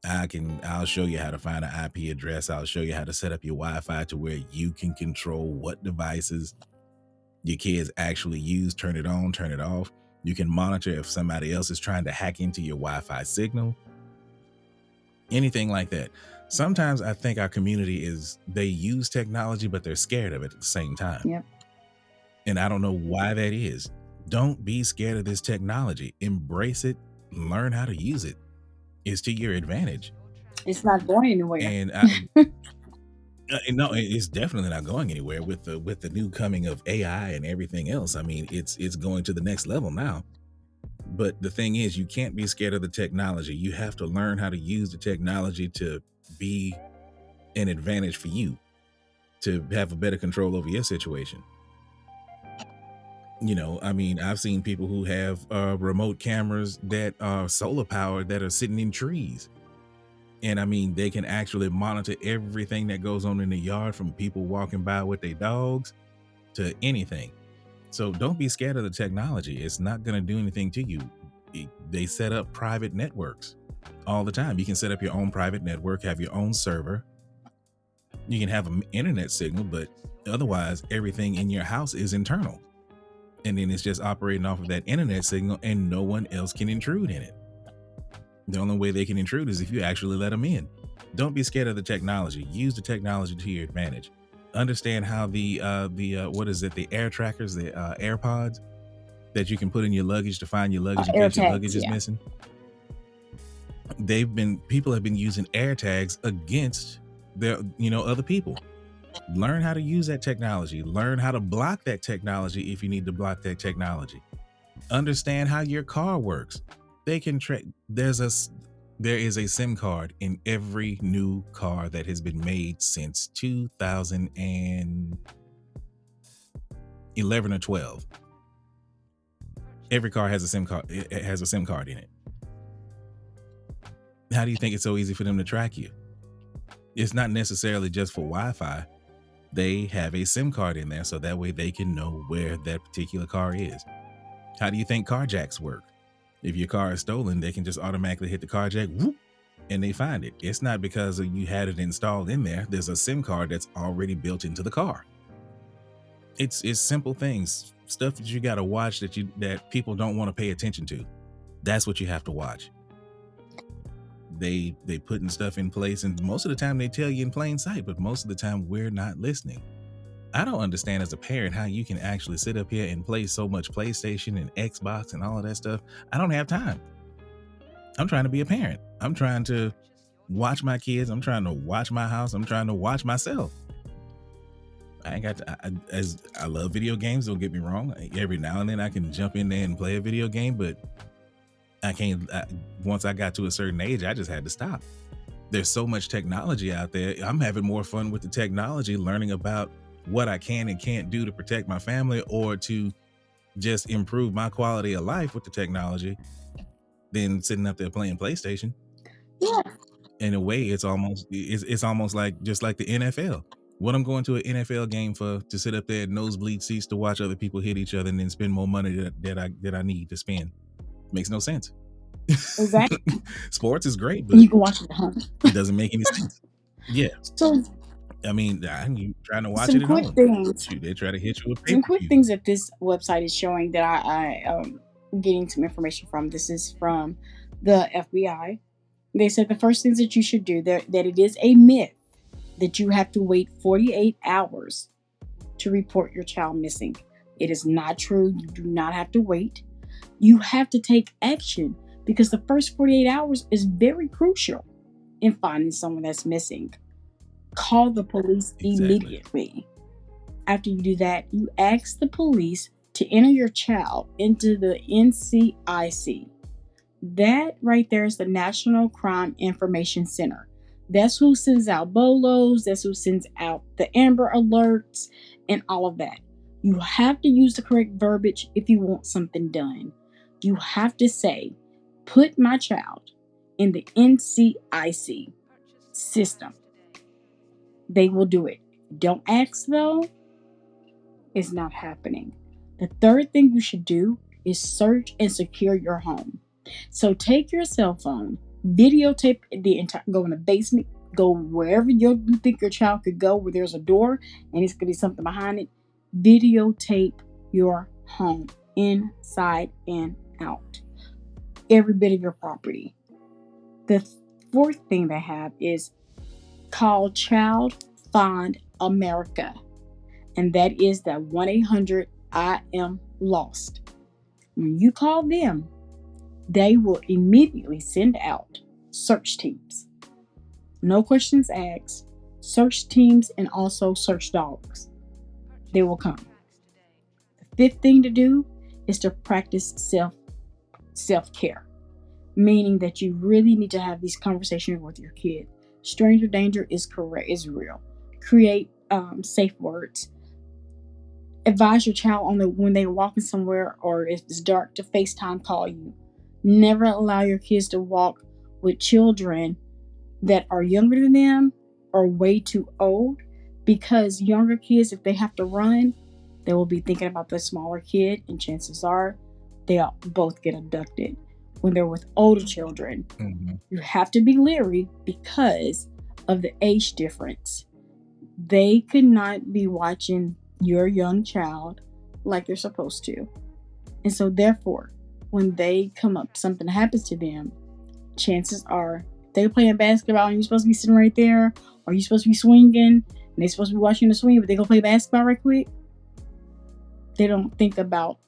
I'll show you how to find an IP address. I'll show you how to set up your Wi-Fi to where you can control what devices your kids actually use, turn it on, turn it off. You can monitor if somebody else is trying to hack into your Wi-Fi signal, anything like that. Sometimes I think our community they use technology, but they're scared of it at the same time. Yep. And I don't know why that is. Don't be scared of this technology. Embrace it. Learn how to use it. It's to your advantage. It's not going anywhere. And no, it's definitely not going anywhere with the new coming of AI and everything else. I mean, it's going to the next level now. But the thing is, you can't be scared of the technology. You have to learn how to use the technology to be an advantage for you, to have a better control over your situation. I mean, I've seen people who have remote cameras that are solar powered that are sitting in trees. And I mean, they can actually monitor everything that goes on in the yard, from people walking by with their dogs to anything. So don't be scared of the technology. It's not going to do anything to you. They set up private networks all the time. You can set up your own private network, have your own server. You can have an internet signal, but otherwise everything in your house is internal. And then it's just operating off of that internet signal, and no one else can intrude in it. The only way they can intrude is if you actually let them in. Don't be scared of the technology. Use the technology to your advantage. Understand how the what is it? The air trackers, the AirPods that you can put in your luggage to find your luggage in case your luggage is missing. People have been using air tags against their, other people. Learn how to use that technology. Learn how to block that technology if you need to block that technology. Understand how your car works. They can track. There is a SIM card in every new car that has been made since 2011 or 12. Every car has a SIM card. It has a SIM card in it. How do you think it's so easy for them to track you? It's not necessarily just for Wi-Fi. They have a SIM card in there, so that way they can know where that particular car is. How do you think carjacks work? If your car is stolen, they can just automatically hit the carjack, whoop, and they find it. It's not because you had it installed in there. There's a SIM card that's already built into the car. It's simple things, stuff that you got to watch that people don't want to pay attention to. That's what you have to watch. They putting stuff in place, and most of the time they tell you in plain sight, but most of the time we're not listening. I don't understand as a parent how you can actually sit up here and play so much PlayStation and Xbox and all of that stuff. I don't have time. I'm trying to be a parent. I'm trying to watch my kids. I'm trying to watch my house. I'm trying to watch myself. I love video games. Don't get me wrong. Every now and then I can jump in there and play a video game, but I can't. Once I got to a certain age, I just had to stop. There's so much technology out there. I'm having more fun with the technology, learning about what I can and can't do to protect my family or to just improve my quality of life with the technology than sitting up there playing PlayStation. Yeah. In a way, it's almost like just like the NFL. What I'm going to an NFL game for, to sit up there at nosebleed seats to watch other people hit each other and then spend more money that I need to spend. Makes no sense. Exactly. Sports is great, but you can watch it at home. It doesn't make any sense. Yeah. So I mean, I'm trying to watch it at home. They try to hit you with some quick things that this website is showing that I getting some information from. This is from the FBI. They said the first things that you should do, that it is a myth that you have to wait 48 hours to report your child missing. It is not true. You do not have to wait. You have to take action because the first 48 hours is very crucial in finding someone that's missing. Call the police immediately. After you do that, you ask the police to enter your child into the NCIC. That right there is the National Crime Information Center. That's who sends out BOLOs. That's who sends out the Amber Alerts and all of that. You have to use the correct verbiage if you want something done. You have to say, put my child in the NCIC system. They will do it. Don't ask though. It's not happening. The third thing you should do is search and secure your home. So take your cell phone, videotape the entire, go in the basement, go wherever you think your child could go where there's a door and it's going to be something behind it. Videotape your home inside and out. Every bit of your property. The fourth thing they have is call Child Find America. And that is that 1-800-I-AM-LOST. When you call them, they will immediately send out search teams. No questions asked. Search teams and also search dogs. They will come. The fifth thing to do is to practice self-care. Meaning that you really need to have these conversations with your kid. Stranger danger is real. Create safe words. Advise your child on when they're walking somewhere or if it's dark to FaceTime call you. Never allow your kids to walk with children that are younger than them or way too old, because younger kids, if they have to run, They will be thinking about the smaller kid, and chances are they'll both get abducted. When they're with older children, you have to be leery because of the age difference. They could not be watching your young child like they're supposed to. And so therefore, when they come up, something happens to them, chances are they're playing basketball and you're supposed to be sitting right there, or you're supposed to be swinging and they're supposed to be watching the swing, but they go play basketball right quick. They don't think about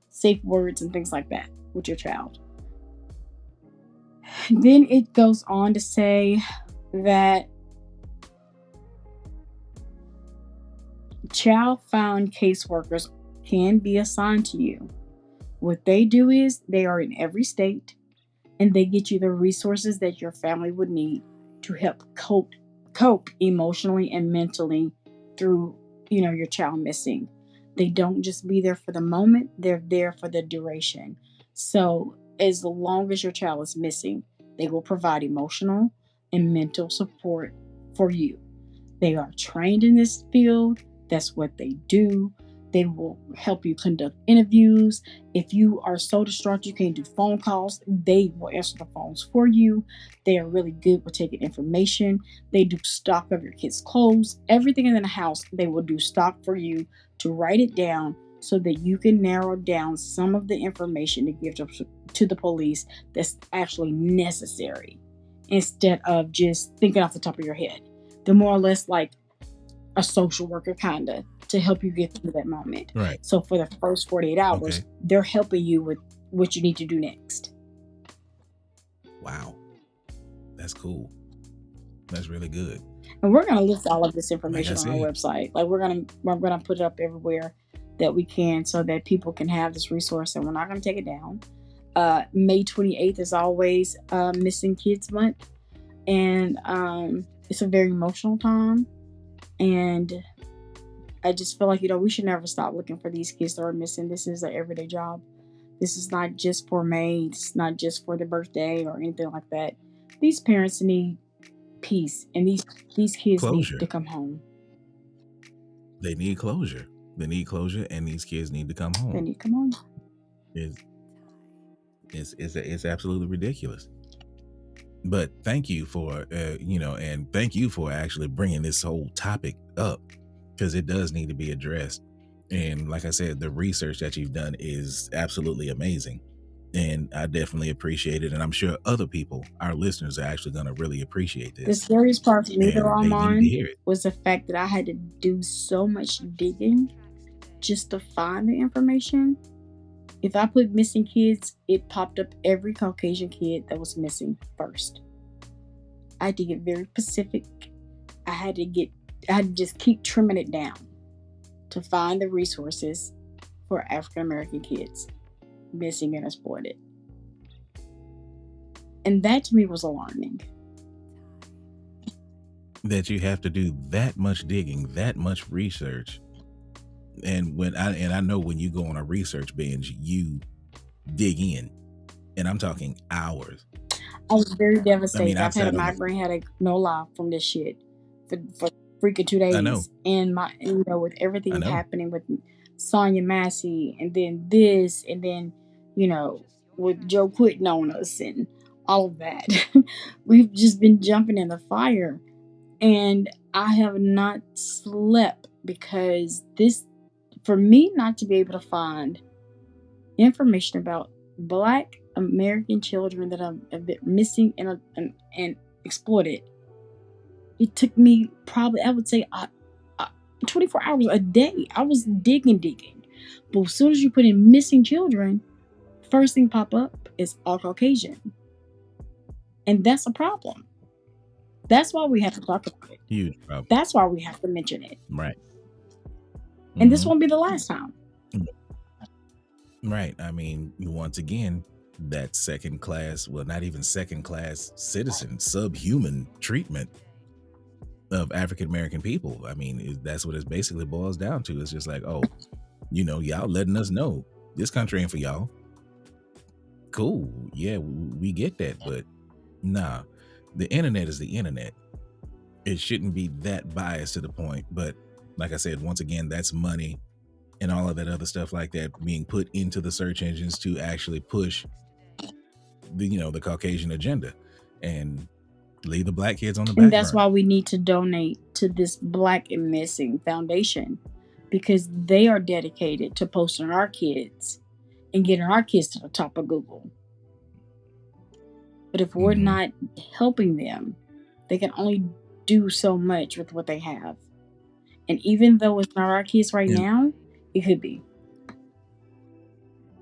safe words and things like that with your child. Then it goes on to say that child found caseworkers can be assigned to you. What they do is they are in every state and they get you the resources that your family would need to help cope emotionally and mentally through, your child missing. They don't just be there for the moment, they're there for the duration. So as long as your child is missing, they will provide emotional and mental support for you. They are trained in this field. That's what they do. They will help you conduct interviews. If you are so distraught you can't do phone calls, they will answer the phones for you. They are really good with taking information. They do stock of your kids' clothes. Everything in the house, they will do stock for you to write it down so that you can narrow down some of the information to give to the police that's actually necessary, instead of just thinking off the top of your head. They're more or less like a social worker kind of to help you get through that moment. Right. So for the first 48 hours, they're helping you with what you need to do next. Wow. That's cool. That's really good. And we're going to list all of this information on our website. Like we're going to put it up everywhere that we can so that people can have this resource, and we're not going to take it down. May 28th is always Missing Kids Month, and it's a very emotional time. And I just feel like, we should never stop looking for these kids that are missing. This is an everyday job. This is not just for May. It's not just for the birthday or anything like that. These parents need peace, and these kids closure. Need to come home. They need closure. They need closure, and these kids need to come home. They need to come home. It's absolutely ridiculous. But thank you for, and thank you for actually bringing this whole topic up, because it does need to be addressed. And like I said, the research that you've done is absolutely amazing. And I definitely appreciate it. And I'm sure other people, our listeners, are actually going to really appreciate this. The scariest part for me, Armand, was the fact that I had to do so much digging just to find the information. If I put missing kids, it popped up every Caucasian kid that was missing first. I had to get very specific. I had to just keep trimming it down to find the resources for African American kids missing and exploited. And that to me was alarming. That you have to do that much digging, that much research. And I know when you go on a research binge, you dig in, and I'm talking hours. I was very devastated. I've had a migraine headache, no lie, from this shit for freaking 2 days. I know. And with everything happening with Sonya Massey, and then this, and then with Joe quitting on us and all of that, we've just been jumping in the fire, and I have not slept because for me not to be able to find information about Black American children that have been missing and exploited, it took me probably, I would say, 24 hours a day. I was digging. But as soon as you put in missing children, first thing pop up is all Caucasian. And that's a problem. That's why we have to talk about it. Huge problem. That's why we have to mention it. Right. And this won't be the last time. Right. I mean, once again, that second class, well, not even second class citizen, subhuman treatment of African American people. I mean, that's what it basically boils down to. It's just like, y'all letting us know this country ain't for y'all. Cool. Yeah, we get that. But nah, the internet is the internet. It shouldn't be that biased to the point. But like I said, once again, that's money and all of that other stuff like that being put into the search engines to actually push the Caucasian agenda and leave the black kids on the And back that's burner. why we need to donate to this Black and Missing Foundation, because they are dedicated to posting our kids and getting our kids to the top of Google. But if we're not helping them, they can only do so much with what they have. And even though it's not our kids right now, it could be.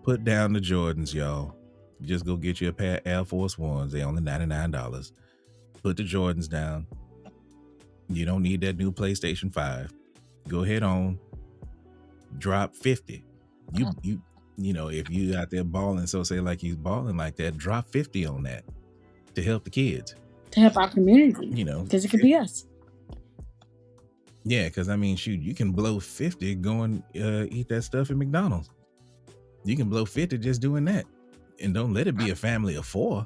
Put down the Jordans, y'all. Just go get you a pair of Air Force Ones. They only $99. Put the Jordans down. You don't need that new PlayStation 5. Go ahead on. Drop 50. If you out there balling, so say like he's balling like that, drop 50 on that to help the kids. To help our community. Because it could be us. Yeah, because I mean, shoot, you can blow 50 going eat that stuff at McDonald's. You can blow 50 just doing that. And don't let it be a family of 4.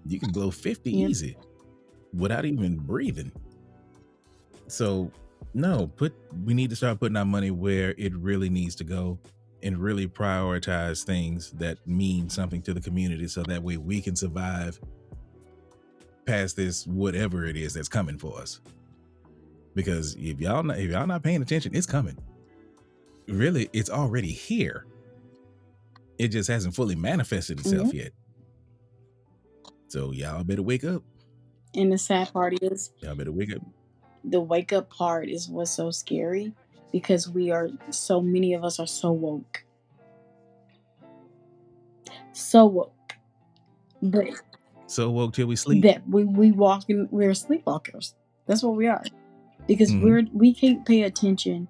You can blow 50 easy without even breathing. So no, we need to start putting our money where it really needs to go and really prioritize things that mean something to the community, so that way we can survive past this whatever it is that's coming for us. Because if y'all not paying attention, it's coming. Really, it's already here. It just hasn't fully manifested itself yet. So y'all better wake up. And the sad part is, y'all better wake up. The wake up part is what's so scary, because so many of us are so woke. So woke. But so woke till we sleep. That we're sleepwalkers. That's what we are. Because we can't pay attention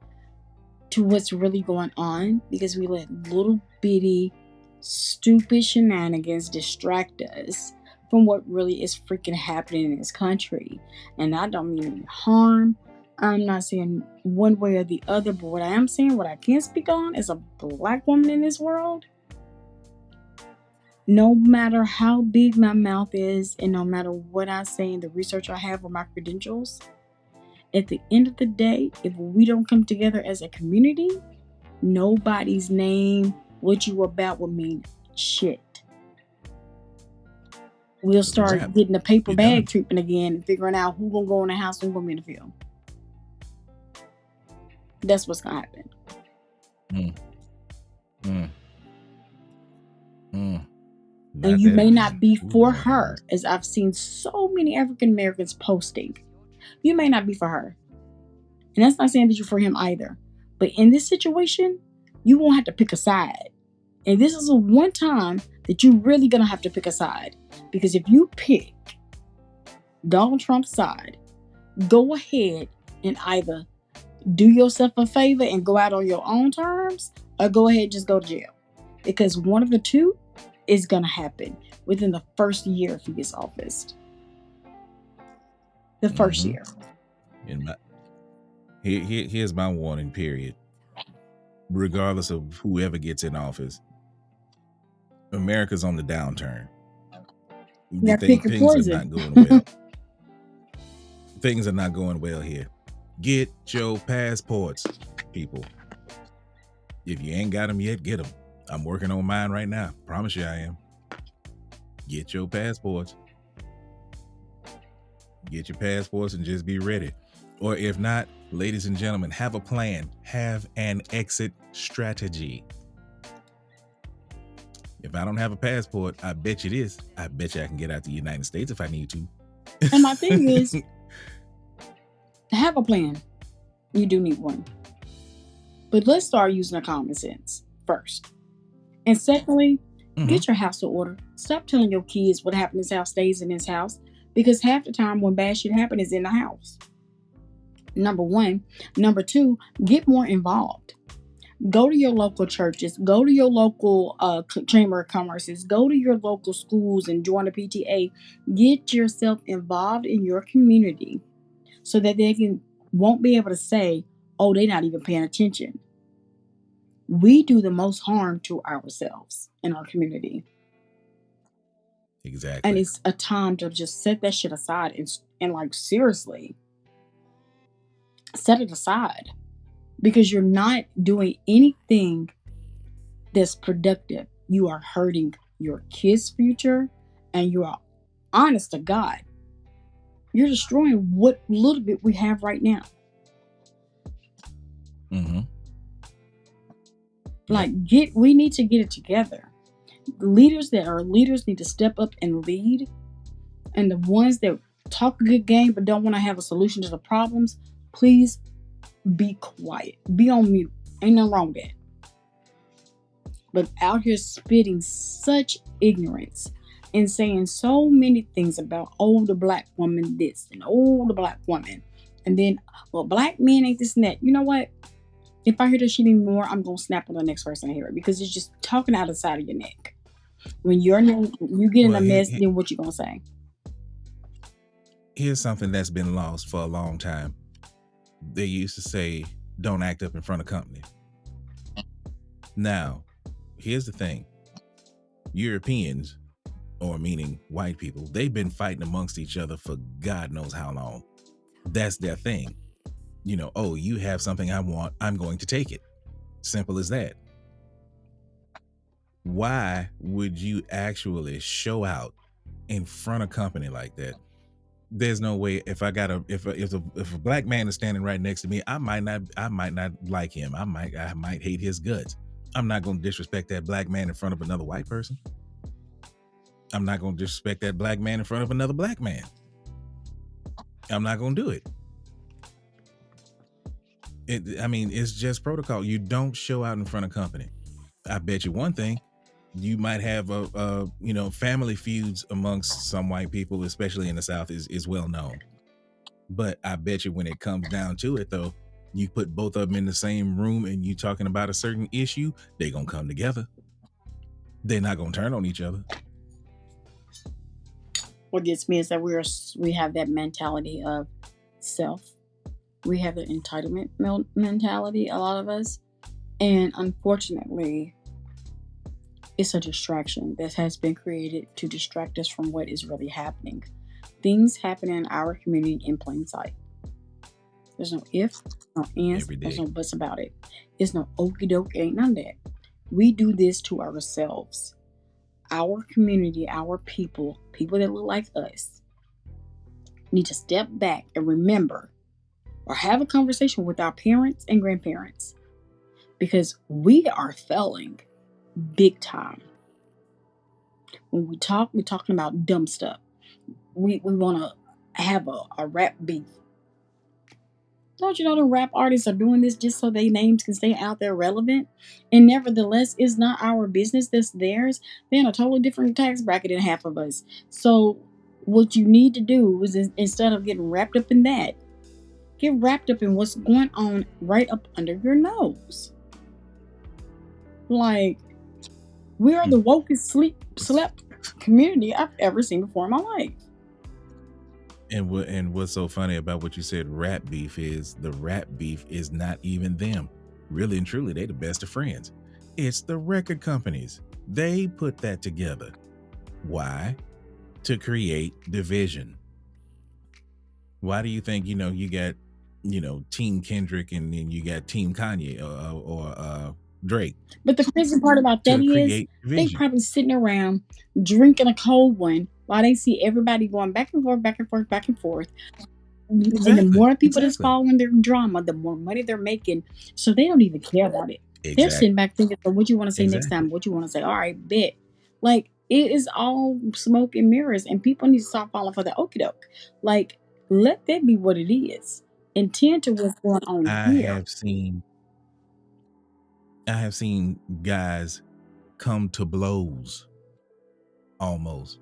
to what's really going on, because we let little bitty stupid shenanigans distract us from what really is freaking happening in this country. And I don't mean any harm. I'm not saying one way or the other, but what I am saying, what I can speak on as a Black woman in this world, no matter how big my mouth is and no matter what I say and the research I have or my credentials, at the end of the day, if we don't come together as a community, nobody's name, what you about, will mean shit. We'll start getting the paper bag treatment again and figuring out who's going to go in the house and who's going to be in the field. That's what's going to happen. And you may not be for her, as I've seen so many African Americans posting. You may not be for her. And that's not saying that you're for him either. But in this situation, you won't have to pick a side. And this is a one time that you're really going to have to pick a side. Because if you pick Donald Trump's side, go ahead and either do yourself a favor and go out on your own terms, or go ahead and just go to jail. Because one of the two is going to happen within the first year if he gets office. The first year. Here's my warning period. Regardless of whoever gets in office, America's on the downturn. Things are not going well. Things are not going well here. Get your passports, people. If you ain't got them yet, get them. I'm working on mine right now. Promise you I am. Get your passports. Get your passports and just be ready. Or if not, ladies and gentlemen, have a plan. Have an exit strategy. If I don't have a passport, I bet you this. I bet you I can get out to the United States if I need to. And my thing is, have a plan. You do need one. But let's start using a common sense first. And secondly, get your house in order. Stop telling your kids what happened in this house stays in this house. Because half the time when bad shit happens is in the house. Number one. Number two, get more involved. Go to your local churches. Go to your local chamber of commerces. Go to your local schools and join a PTA. Get yourself involved in your community so that they won't be able to say, oh, they're not even paying attention. We do the most harm to ourselves in our community. Exactly. And it's a time to just set that shit aside and like seriously set it aside. because you're not doing anything that's productive. You are hurting your kids' future, and you are, honest to God, you're destroying what little bit we have right now. Mm-hmm. Like, we need to get it together. The leaders that are leaders need to step up and lead, and the ones that talk a good game but don't want to have a solution to the problems, please be quiet. Be on mute. Ain't nothing wrong with that. But out here spitting such ignorance and saying so many things about, oh, the black woman this and oh, the black woman. And then, well, black men ain't this and that. You know what? If I hear this shit anymore, I'm going to snap on the next person I hear it, because it's just talking out of the side of your neck. When you get in a mess, then what you going to say? Here's something that's been lost for a long time. They used to say, don't act up in front of company. Now, here's the thing. Europeans, or meaning white people, they've been fighting amongst each other for God knows how long. That's their thing. You know, oh, you have something I want, I'm going to take it. Simple as that. Why would you actually show out in front of company like that? There's no way. If a black man is standing right next to me, I might not like him. I might hate his guts. I'm not going to disrespect that black man in front of another white person. I'm not going to disrespect that black man in front of another black man. I'm not going to do it. It's just protocol. You don't show out in front of company. I bet you one thing, you might have family feuds amongst some white people, especially in the South, is well known. But I bet you when it comes down to it, though, you put both of them in the same room and you talking about a certain issue, they're going to come together. They're not going to turn on each other. What gets me is that we have that mentality of self. We have the entitlement mentality, a lot of us. And unfortunately, it's a distraction that has been created to distract us from what is really happening. Things happen in our community in plain sight. There's no ifs, no ands, there's no buts about it. There's no okie doke, ain't none of that. We do this to ourselves. Our community, our people that look like us, need to step back and remember or have a conversation with our parents and grandparents, because we are failing big time. When we talk, we're talking about dumb stuff. We want to have a rap beef. Don't you know the rap artists are doing this just so their names can stay out there relevant? And nevertheless, it's not our business, that's theirs. They're in a totally different tax bracket than half of us. So what you need to do is, instead of getting wrapped up in that, get wrapped up in what's going on right up under your nose. Like, we are the wokest slept community I've ever seen before in my life. And what's so funny about what you said, rap beef, is the rap beef is not even them. Really and truly, they the best of friends. It's the record companies. They put that together. Why? To create division. Why do you think, you got, Team Kendrick and then you got Team Kanye or Drake? But the crazy part about that is they probably sitting around drinking a cold one while they see everybody going back and forth, back and forth, back and forth. Exactly. And the more people that's following their drama, the more money they're making. So they don't even care about it. Exactly. They're sitting back thinking, so what you want to say next time? What you want to say? All right, bet. Like, it is all smoke and mirrors, and people need to stop falling for the okie doke. Like, let that be what it is. And tend to what's going on here. I have seen guys come to blows almost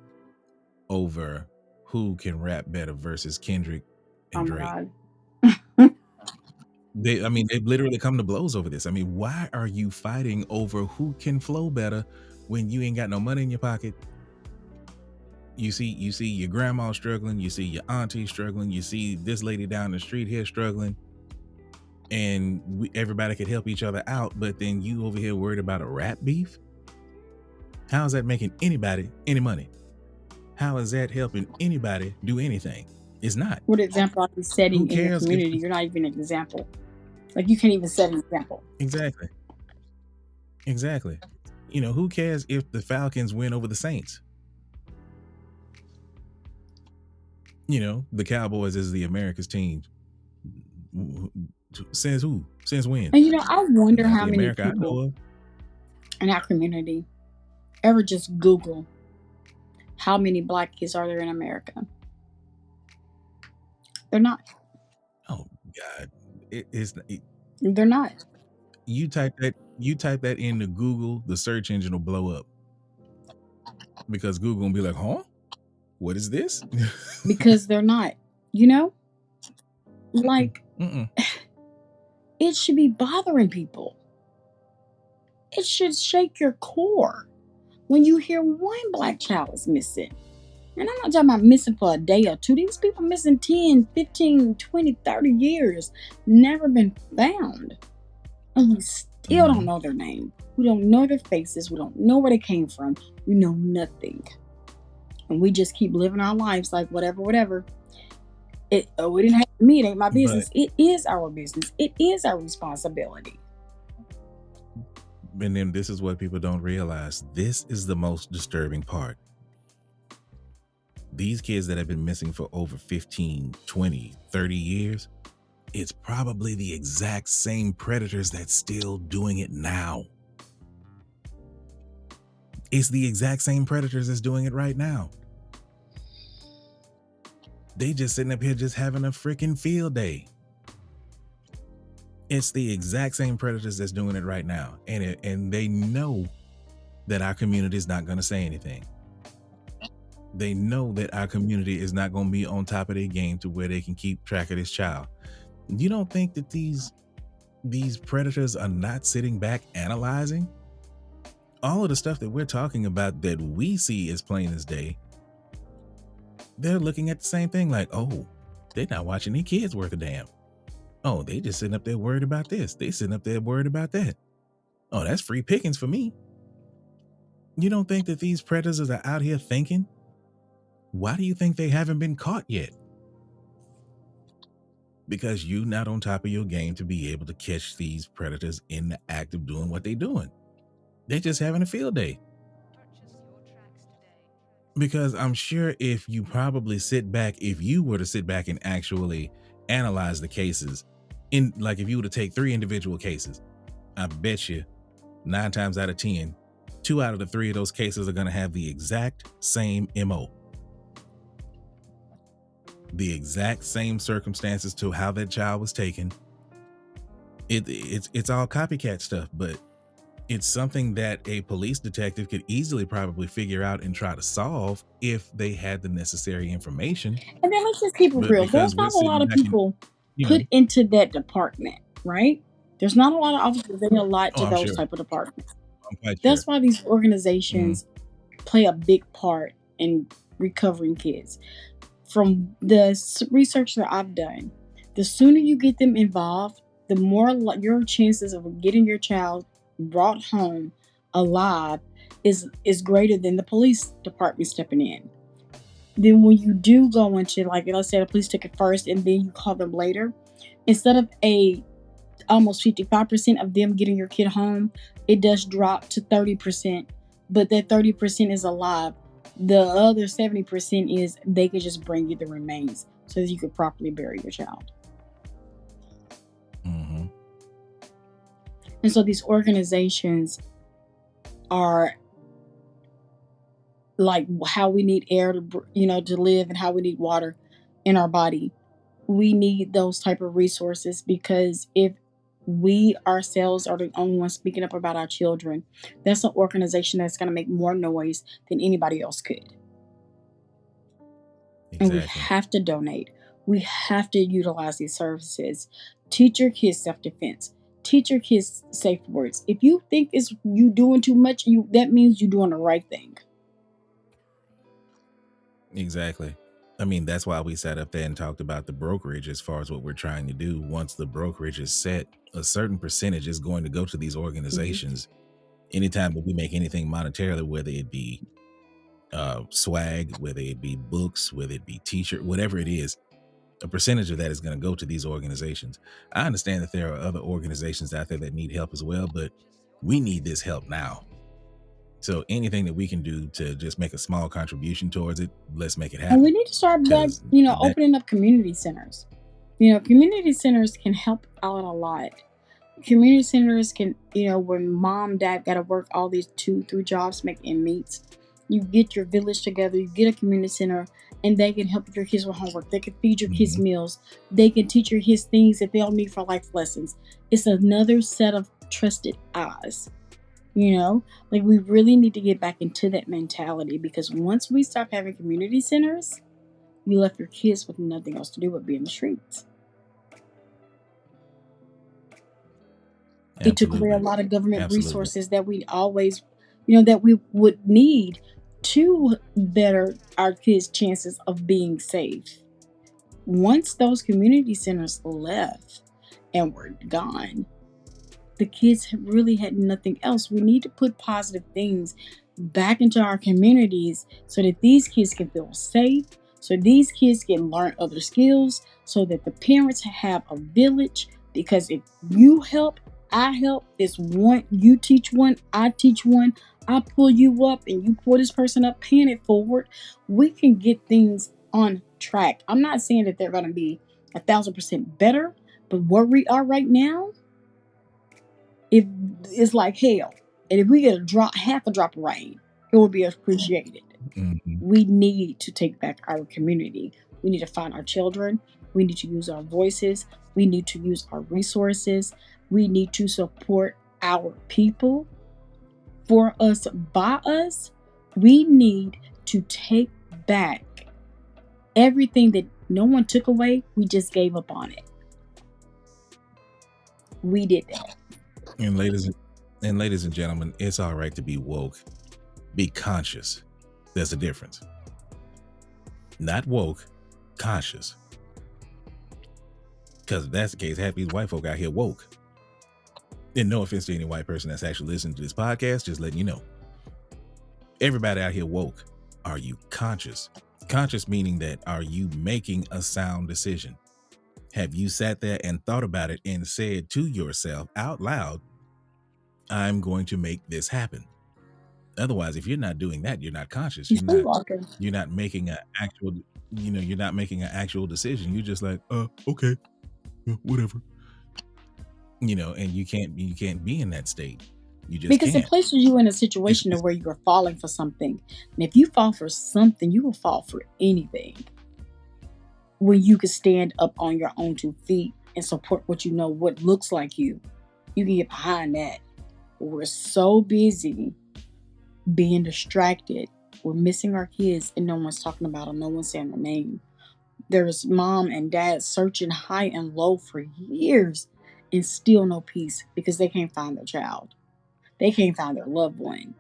over who can rap better versus Kendrick and Drake. They've literally come to blows over this. Why are you fighting over who can flow better when you ain't got no money in your pocket? You see your grandma struggling, you see your auntie struggling, you see this lady down the street here struggling, and everybody could help each other out, but then you over here worried about a rap beef? How is that making anybody any money? How is that helping anybody do anything? It's not. What example are you setting in your community? You're not even an example. Like you can't even set an example. Exactly. Exactly. You know, who cares if the Falcons win over the Saints? You know, the Cowboys is the America's team. Since who? Since when? And I wonder Not how the many America I know people of. in our community ever just Google how many black kids are there in America. They're not. Oh God, it's They're not. you type that into Google, the search engine will blow up because Google will be like, huh? What is this? Because they're not. Like it should be bothering people. It should shake your core when you hear one black child is missing. And I'm not talking about missing for a day or two. These people missing 10, 15, 20, 30 years, never been found. And we still don't know their name. We don't know their faces. We don't know where they came from. We know nothing. And we just keep living our lives like whatever. It didn't happen to me. It ain't my business. It is our business. It is our responsibility. And then this is what people don't realize. This is the most disturbing part. These kids that have been missing for over 15, 20, 30 years, it's probably the exact same predators that's still doing it now. It's the exact same predators that's doing it right now. They just sitting up here just having a freaking field day. It's the exact same predators that's doing it right now. And they know that our community is not going to say anything. They know that our community is not going to be on top of their game to where they can keep track of this child. You don't think that these predators are not sitting back analyzing all of the stuff that we're talking about that we see as plain as day? They're looking at the same thing like, oh, they're not watching their kids worth a damn. Oh, they just sitting up there worried about this. They sitting up there worried about that. Oh, that's free pickings for me. You don't think that these predators are out here thinking? Why do you think they haven't been caught yet? Because you're not on top of your game to be able to catch these predators in the act of doing what they're doing. They're just having a field day. Because I'm sure if you probably if you were to sit back and actually analyze the cases, like if you were to take 3 individual cases, I bet you 9 times out of 10, 2 out of the 3 of those cases are going to have the exact same MO. The exact same circumstances to how that child was taken. It's all copycat stuff, but it's something that a police detective could easily probably figure out and try to solve if they had the necessary information. And then let's just keep it real. There's not a lot of people put into that department, right? There's not a lot of officers in a lot to those type of departments. That's why these organizations play a big part in recovering kids. From the research that I've done, the sooner you get them involved, the more your chances of getting your child brought home alive is greater than the police department stepping in. Then when you do go into, like, let's say the police took it first and then you call them later, instead of almost 55% of them getting your kid home, it does drop to 30%, but that 30% is alive. The other 70% is they could just bring you the remains so that you could properly bury your child. Mm-hmm. And so these organizations are like how we need air to live and how we need water in our body. We need those type of resources, because if we ourselves are the only ones speaking up about our children, that's an organization that's going to make more noise than anybody else could. Exactly. And we have to donate. We have to utilize these services. Teach your kids self-defense. Teach your kids safe words. If you think it's you doing too much, that means you're doing the right thing. Exactly. I mean, that's why we sat up there and talked about the brokerage as far as what we're trying to do. Once the brokerage is set, a certain percentage is going to go to these organizations. Mm-hmm. Anytime that we make anything monetarily, whether it be swag, whether it be books, whether it be t-shirt, whatever it is, a percentage of that is going to go to these organizations. I understand that there are other organizations out there that need help as well, but we need this help now. So anything that we can do to just make a small contribution towards it, let's make it And we happen. need to start back, Because that, opening up community centers. Community centers can help out a lot. Community centers can, when mom, dad got to work all these 2-3 jobs, make ends meet, you get your village together, you get a community center, and they can help your kids with homework. They can feed your kids meals. They can teach your kids things that they'll need for life lessons. It's another set of trusted eyes. Like we really need to get back into that mentality, because once we stop having community centers, you left your kids with nothing else to do but be in the streets. It took away a lot of government resources that we always, that we would need to better our kids' chances of being safe. Once those community centers left and were gone, the kids really had nothing else. We need to put positive things back into our communities so that these kids can feel safe, so these kids can learn other skills, so that the parents have a village. Because if you help, I help. It's one, you teach one, I teach one, I pull you up and you pull this person up, paying it forward. We can get things on track. I'm not saying that they're going to be 1,000% better, but where we are right now, it's like hell. And if we get half a drop of rain, it will be appreciated. We need to take back our community. We need to find our children. We need to use our voices. We need to use our resources. We need to support our people. For us, by us, we need to take back everything that no one took away. We just gave up on it. We did that. And ladies and gentlemen, it's all right to be woke. Be conscious. There's a difference. Not woke, conscious. Because if that's the case, half these white folk out here woke. And no offense to any white person that's actually listening to this podcast, just letting you know. Everybody out here woke. Are you conscious? Conscious meaning that, are you making a sound decision? Have you sat there and thought about it and said to yourself out loud, I'm going to make this happen? Otherwise, if you're not doing that, you're not conscious. You're not making an actual, you're not making an actual decision. You're just like, okay, whatever. And you can't be in that state. You just because can't. It places you in a situation where you are falling for something. And if you fall for something, you will fall for anything. When you can stand up on your own 2 feet and support what looks like you can get behind that. We're so busy being distracted. We're missing our kids and no one's talking about them. No one's saying their name. There's mom and dad searching high and low for years and still no peace because they can't find their child. They can't find their loved one.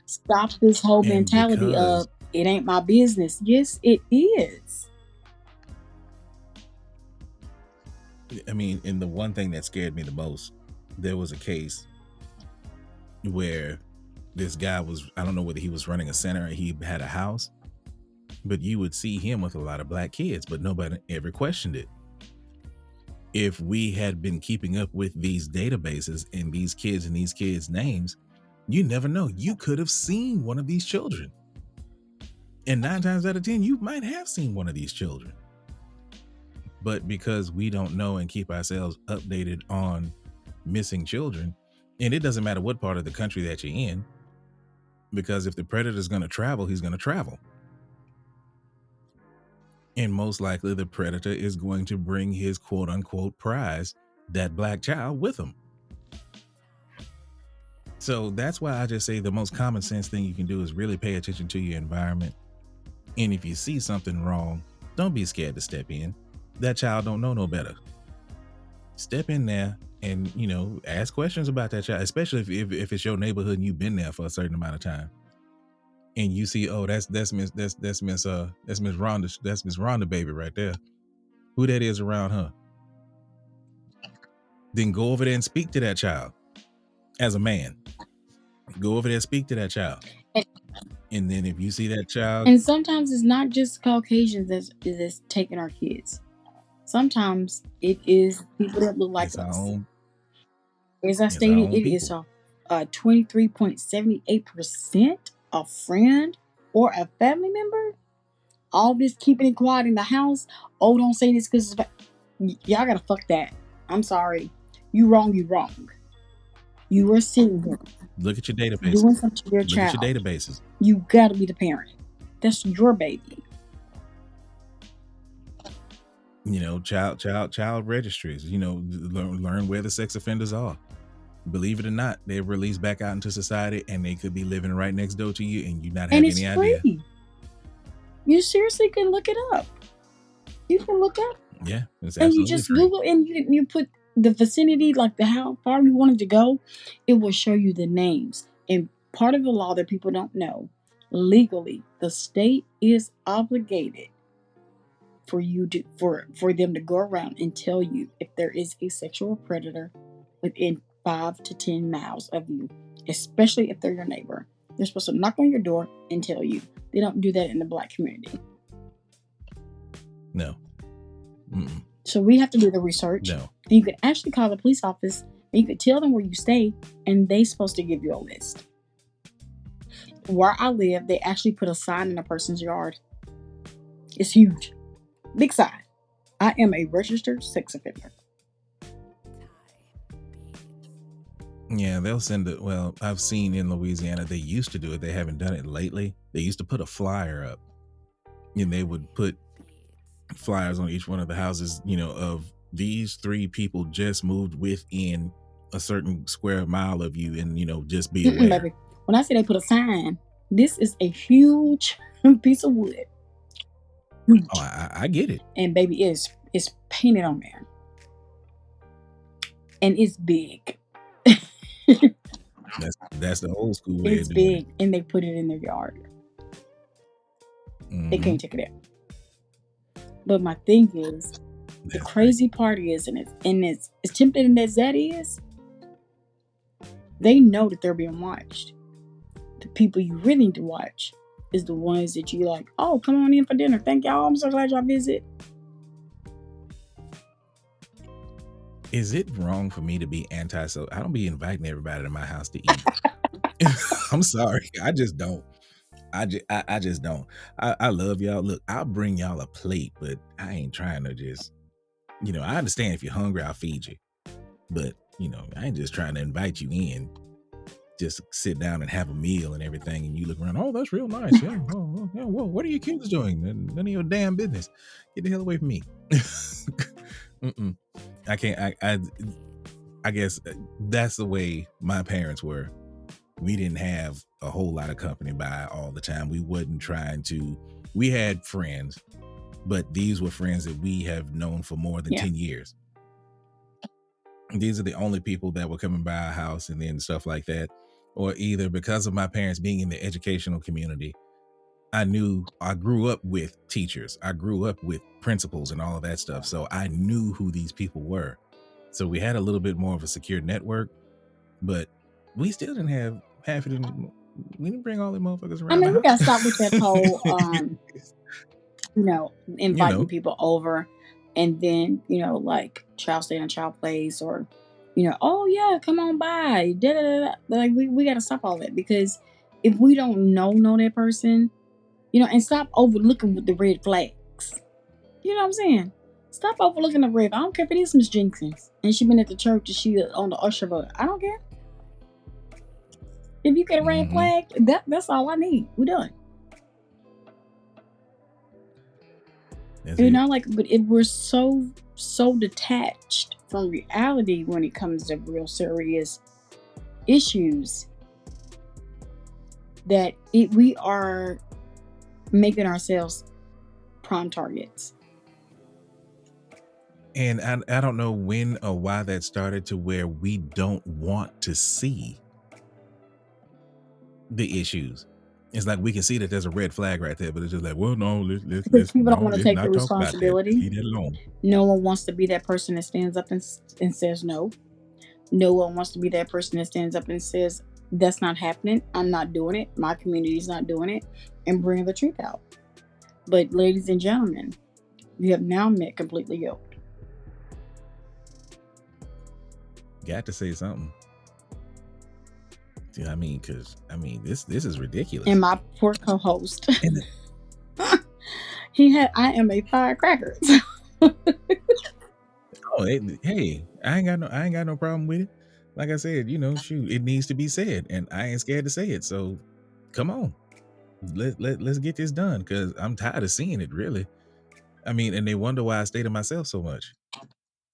Stop this whole mentality of it ain't my business. Yes, it is. I mean, and the one thing that scared me the most, there was a case where this guy was, I don't know whether he was running a center or he had a house, but you would see him with a lot of black kids, but nobody ever questioned it. If we had been keeping up with these databases and these kids' names, you never know. You could have seen one of these children. And 9 times out of 10, you might have seen one of these children. But because we don't know and keep ourselves updated on missing children, and it doesn't matter what part of the country that you're in, because if the predator's going to travel, he's going to travel. And most likely the predator is going to bring his quote unquote prize, that black child, with him. So that's why I just say the most common sense thing you can do is really pay attention to your environment. And if you see something wrong, don't be scared to step in. That child don't know no better. Step in there and, ask questions about that child, especially if it's your neighborhood and you've been there for a certain amount of time. And you see, oh, that's Miss Rhonda, that's Miss Rhonda baby right there. Who that is around her? Then go over there and speak to that child as a man. Go over there and speak to that child. And then if you see that child, And sometimes it's not just Caucasians that's taking our kids. Sometimes it is people that look like it's our us. own, As I it's our stated, own it is people. 23.78% a friend or a family member. All this keeping it quiet in the house. Oh, don't say this because y'all gotta fuck that. I'm sorry. You wrong, you wrong. You were sitting here Look at your doing databases. something to your Look at your child. databases. You gotta be the parent. That's your baby. You know, child registries. You know, learn where the sex offenders are. Believe it or not, they're released back out into society, and they could be living right next door to you, and you not And have it's any free. idea. You seriously can look it up. You can look up. Yeah, it's And you absolutely just free. Google and you put the vicinity, like how far you wanted to go. It will show you the names. And part of the law that people don't know, legally, the state is obligated for you to for them to go around and tell you if there is a sexual predator within 5 to 10 miles of you, especially if they're your neighbor. They're supposed to knock on your door and tell you. They don't do that in the Black community. No. Mm-mm. So we have to do the research. No. And you can actually call the police office and you can tell them where you stay, and they're supposed to give you a list. Where I live, they actually put a sign in a person's yard. It's huge. Big sign. I am a registered sex offender. Yeah, they'll send it. Well, I've seen in Louisiana, they used to do it. They haven't done it lately. They used to put a flyer up, and they would put flyers on each one of the houses, you know, of these 3 people just moved within a certain square mile of you, and, you know, just be aware. Baby. When I say they put a sign, this is a huge piece of wood. Huge. Oh, I get it. And baby, it's painted on there. And it's big. That's the old school way It's of doing big, and they put it in their yard. it. They can't take it out. But my thing is, the crazy part is, and it's as tempting as that is, they know that they're being watched. The people you really need to watch is the ones that you like, oh, come on in for dinner. Thank y'all. I'm so glad y'all visit. Is it wrong for me to be anti-social? I don't be inviting everybody to my house to eat. I'm sorry. I just don't. I just don't. I love y'all. Look, I'll bring y'all a plate, but I ain't trying to just, you know, I understand if you're hungry, I'll feed you. But, you know, I ain't just trying to invite you in. Just sit down and have a meal and everything, and you look around, oh, that's real nice. Yeah. Oh, yeah. Well, what are your kids doing? None of your damn business. Get the hell away from me. Mm-mm. I can't. I guess that's the way my parents were. We didn't have a whole lot of company by all the time. We wasn't trying to. We had friends, but these were friends that we have known for more than 10 years. These are the only people that were coming by our house and then stuff like that. Or either because of my parents being in the educational community, I grew up with teachers. I grew up with principals and all of that stuff. So I knew who these people were. So we had a little bit more of a secure network, but we still didn't have half of them. We didn't bring all the motherfuckers around. I mean, we gotta stop with that whole, inviting people over, and then like child stay in a child place, or oh yeah, come on by. Da, da, da, da. Like we gotta stop all that, because if we don't know that person, and stop overlooking with the red flags. You know what I'm saying? Stop overlooking the red. I don't care if it is Miss Jenkins and she been at the church and she on the usher, but I don't care. If you get a red flag, that's all I need. We're done. But if we're so detached from reality when it comes to real serious issues, that we are making ourselves prime targets. And I don't know when or why that started, to where we don't want to see the issues. It's like we can see that there's a red flag right there, but it's just like, well, no, let's people don't want to take the responsibility. Leave that alone. No one wants to be that person that stands up and says no. No one wants to be that person that stands up and says, That's not happening. I'm not doing it. My community's not doing it, and bringing the truth out. But ladies and gentlemen, you have now met Completely Yoked. Got to say something. I mean, because this is ridiculous. And my poor co-host, I am a firecracker. Oh, hey, I ain't got no problem with it. Like I said, shoot, it needs to be said, and I ain't scared to say it. So, come on, let's get this done, because I'm tired of seeing it. Really, I mean, and they wonder why I stay to myself so much.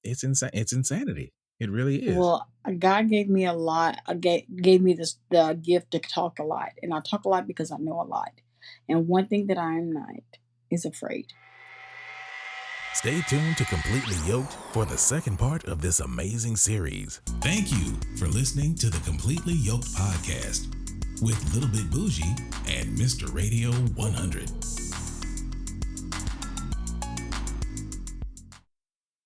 It's insane. It's insanity. It really is. Well, God gave me a lot. Gave me the gift to talk a lot, and I talk a lot because I know a lot. And one thing that I am not is afraid. Stay tuned to Completely Yoked for the second part of this amazing series. Thank you for listening to the Completely Yoked podcast with Little Bit Bougie and Mr. Radio 100.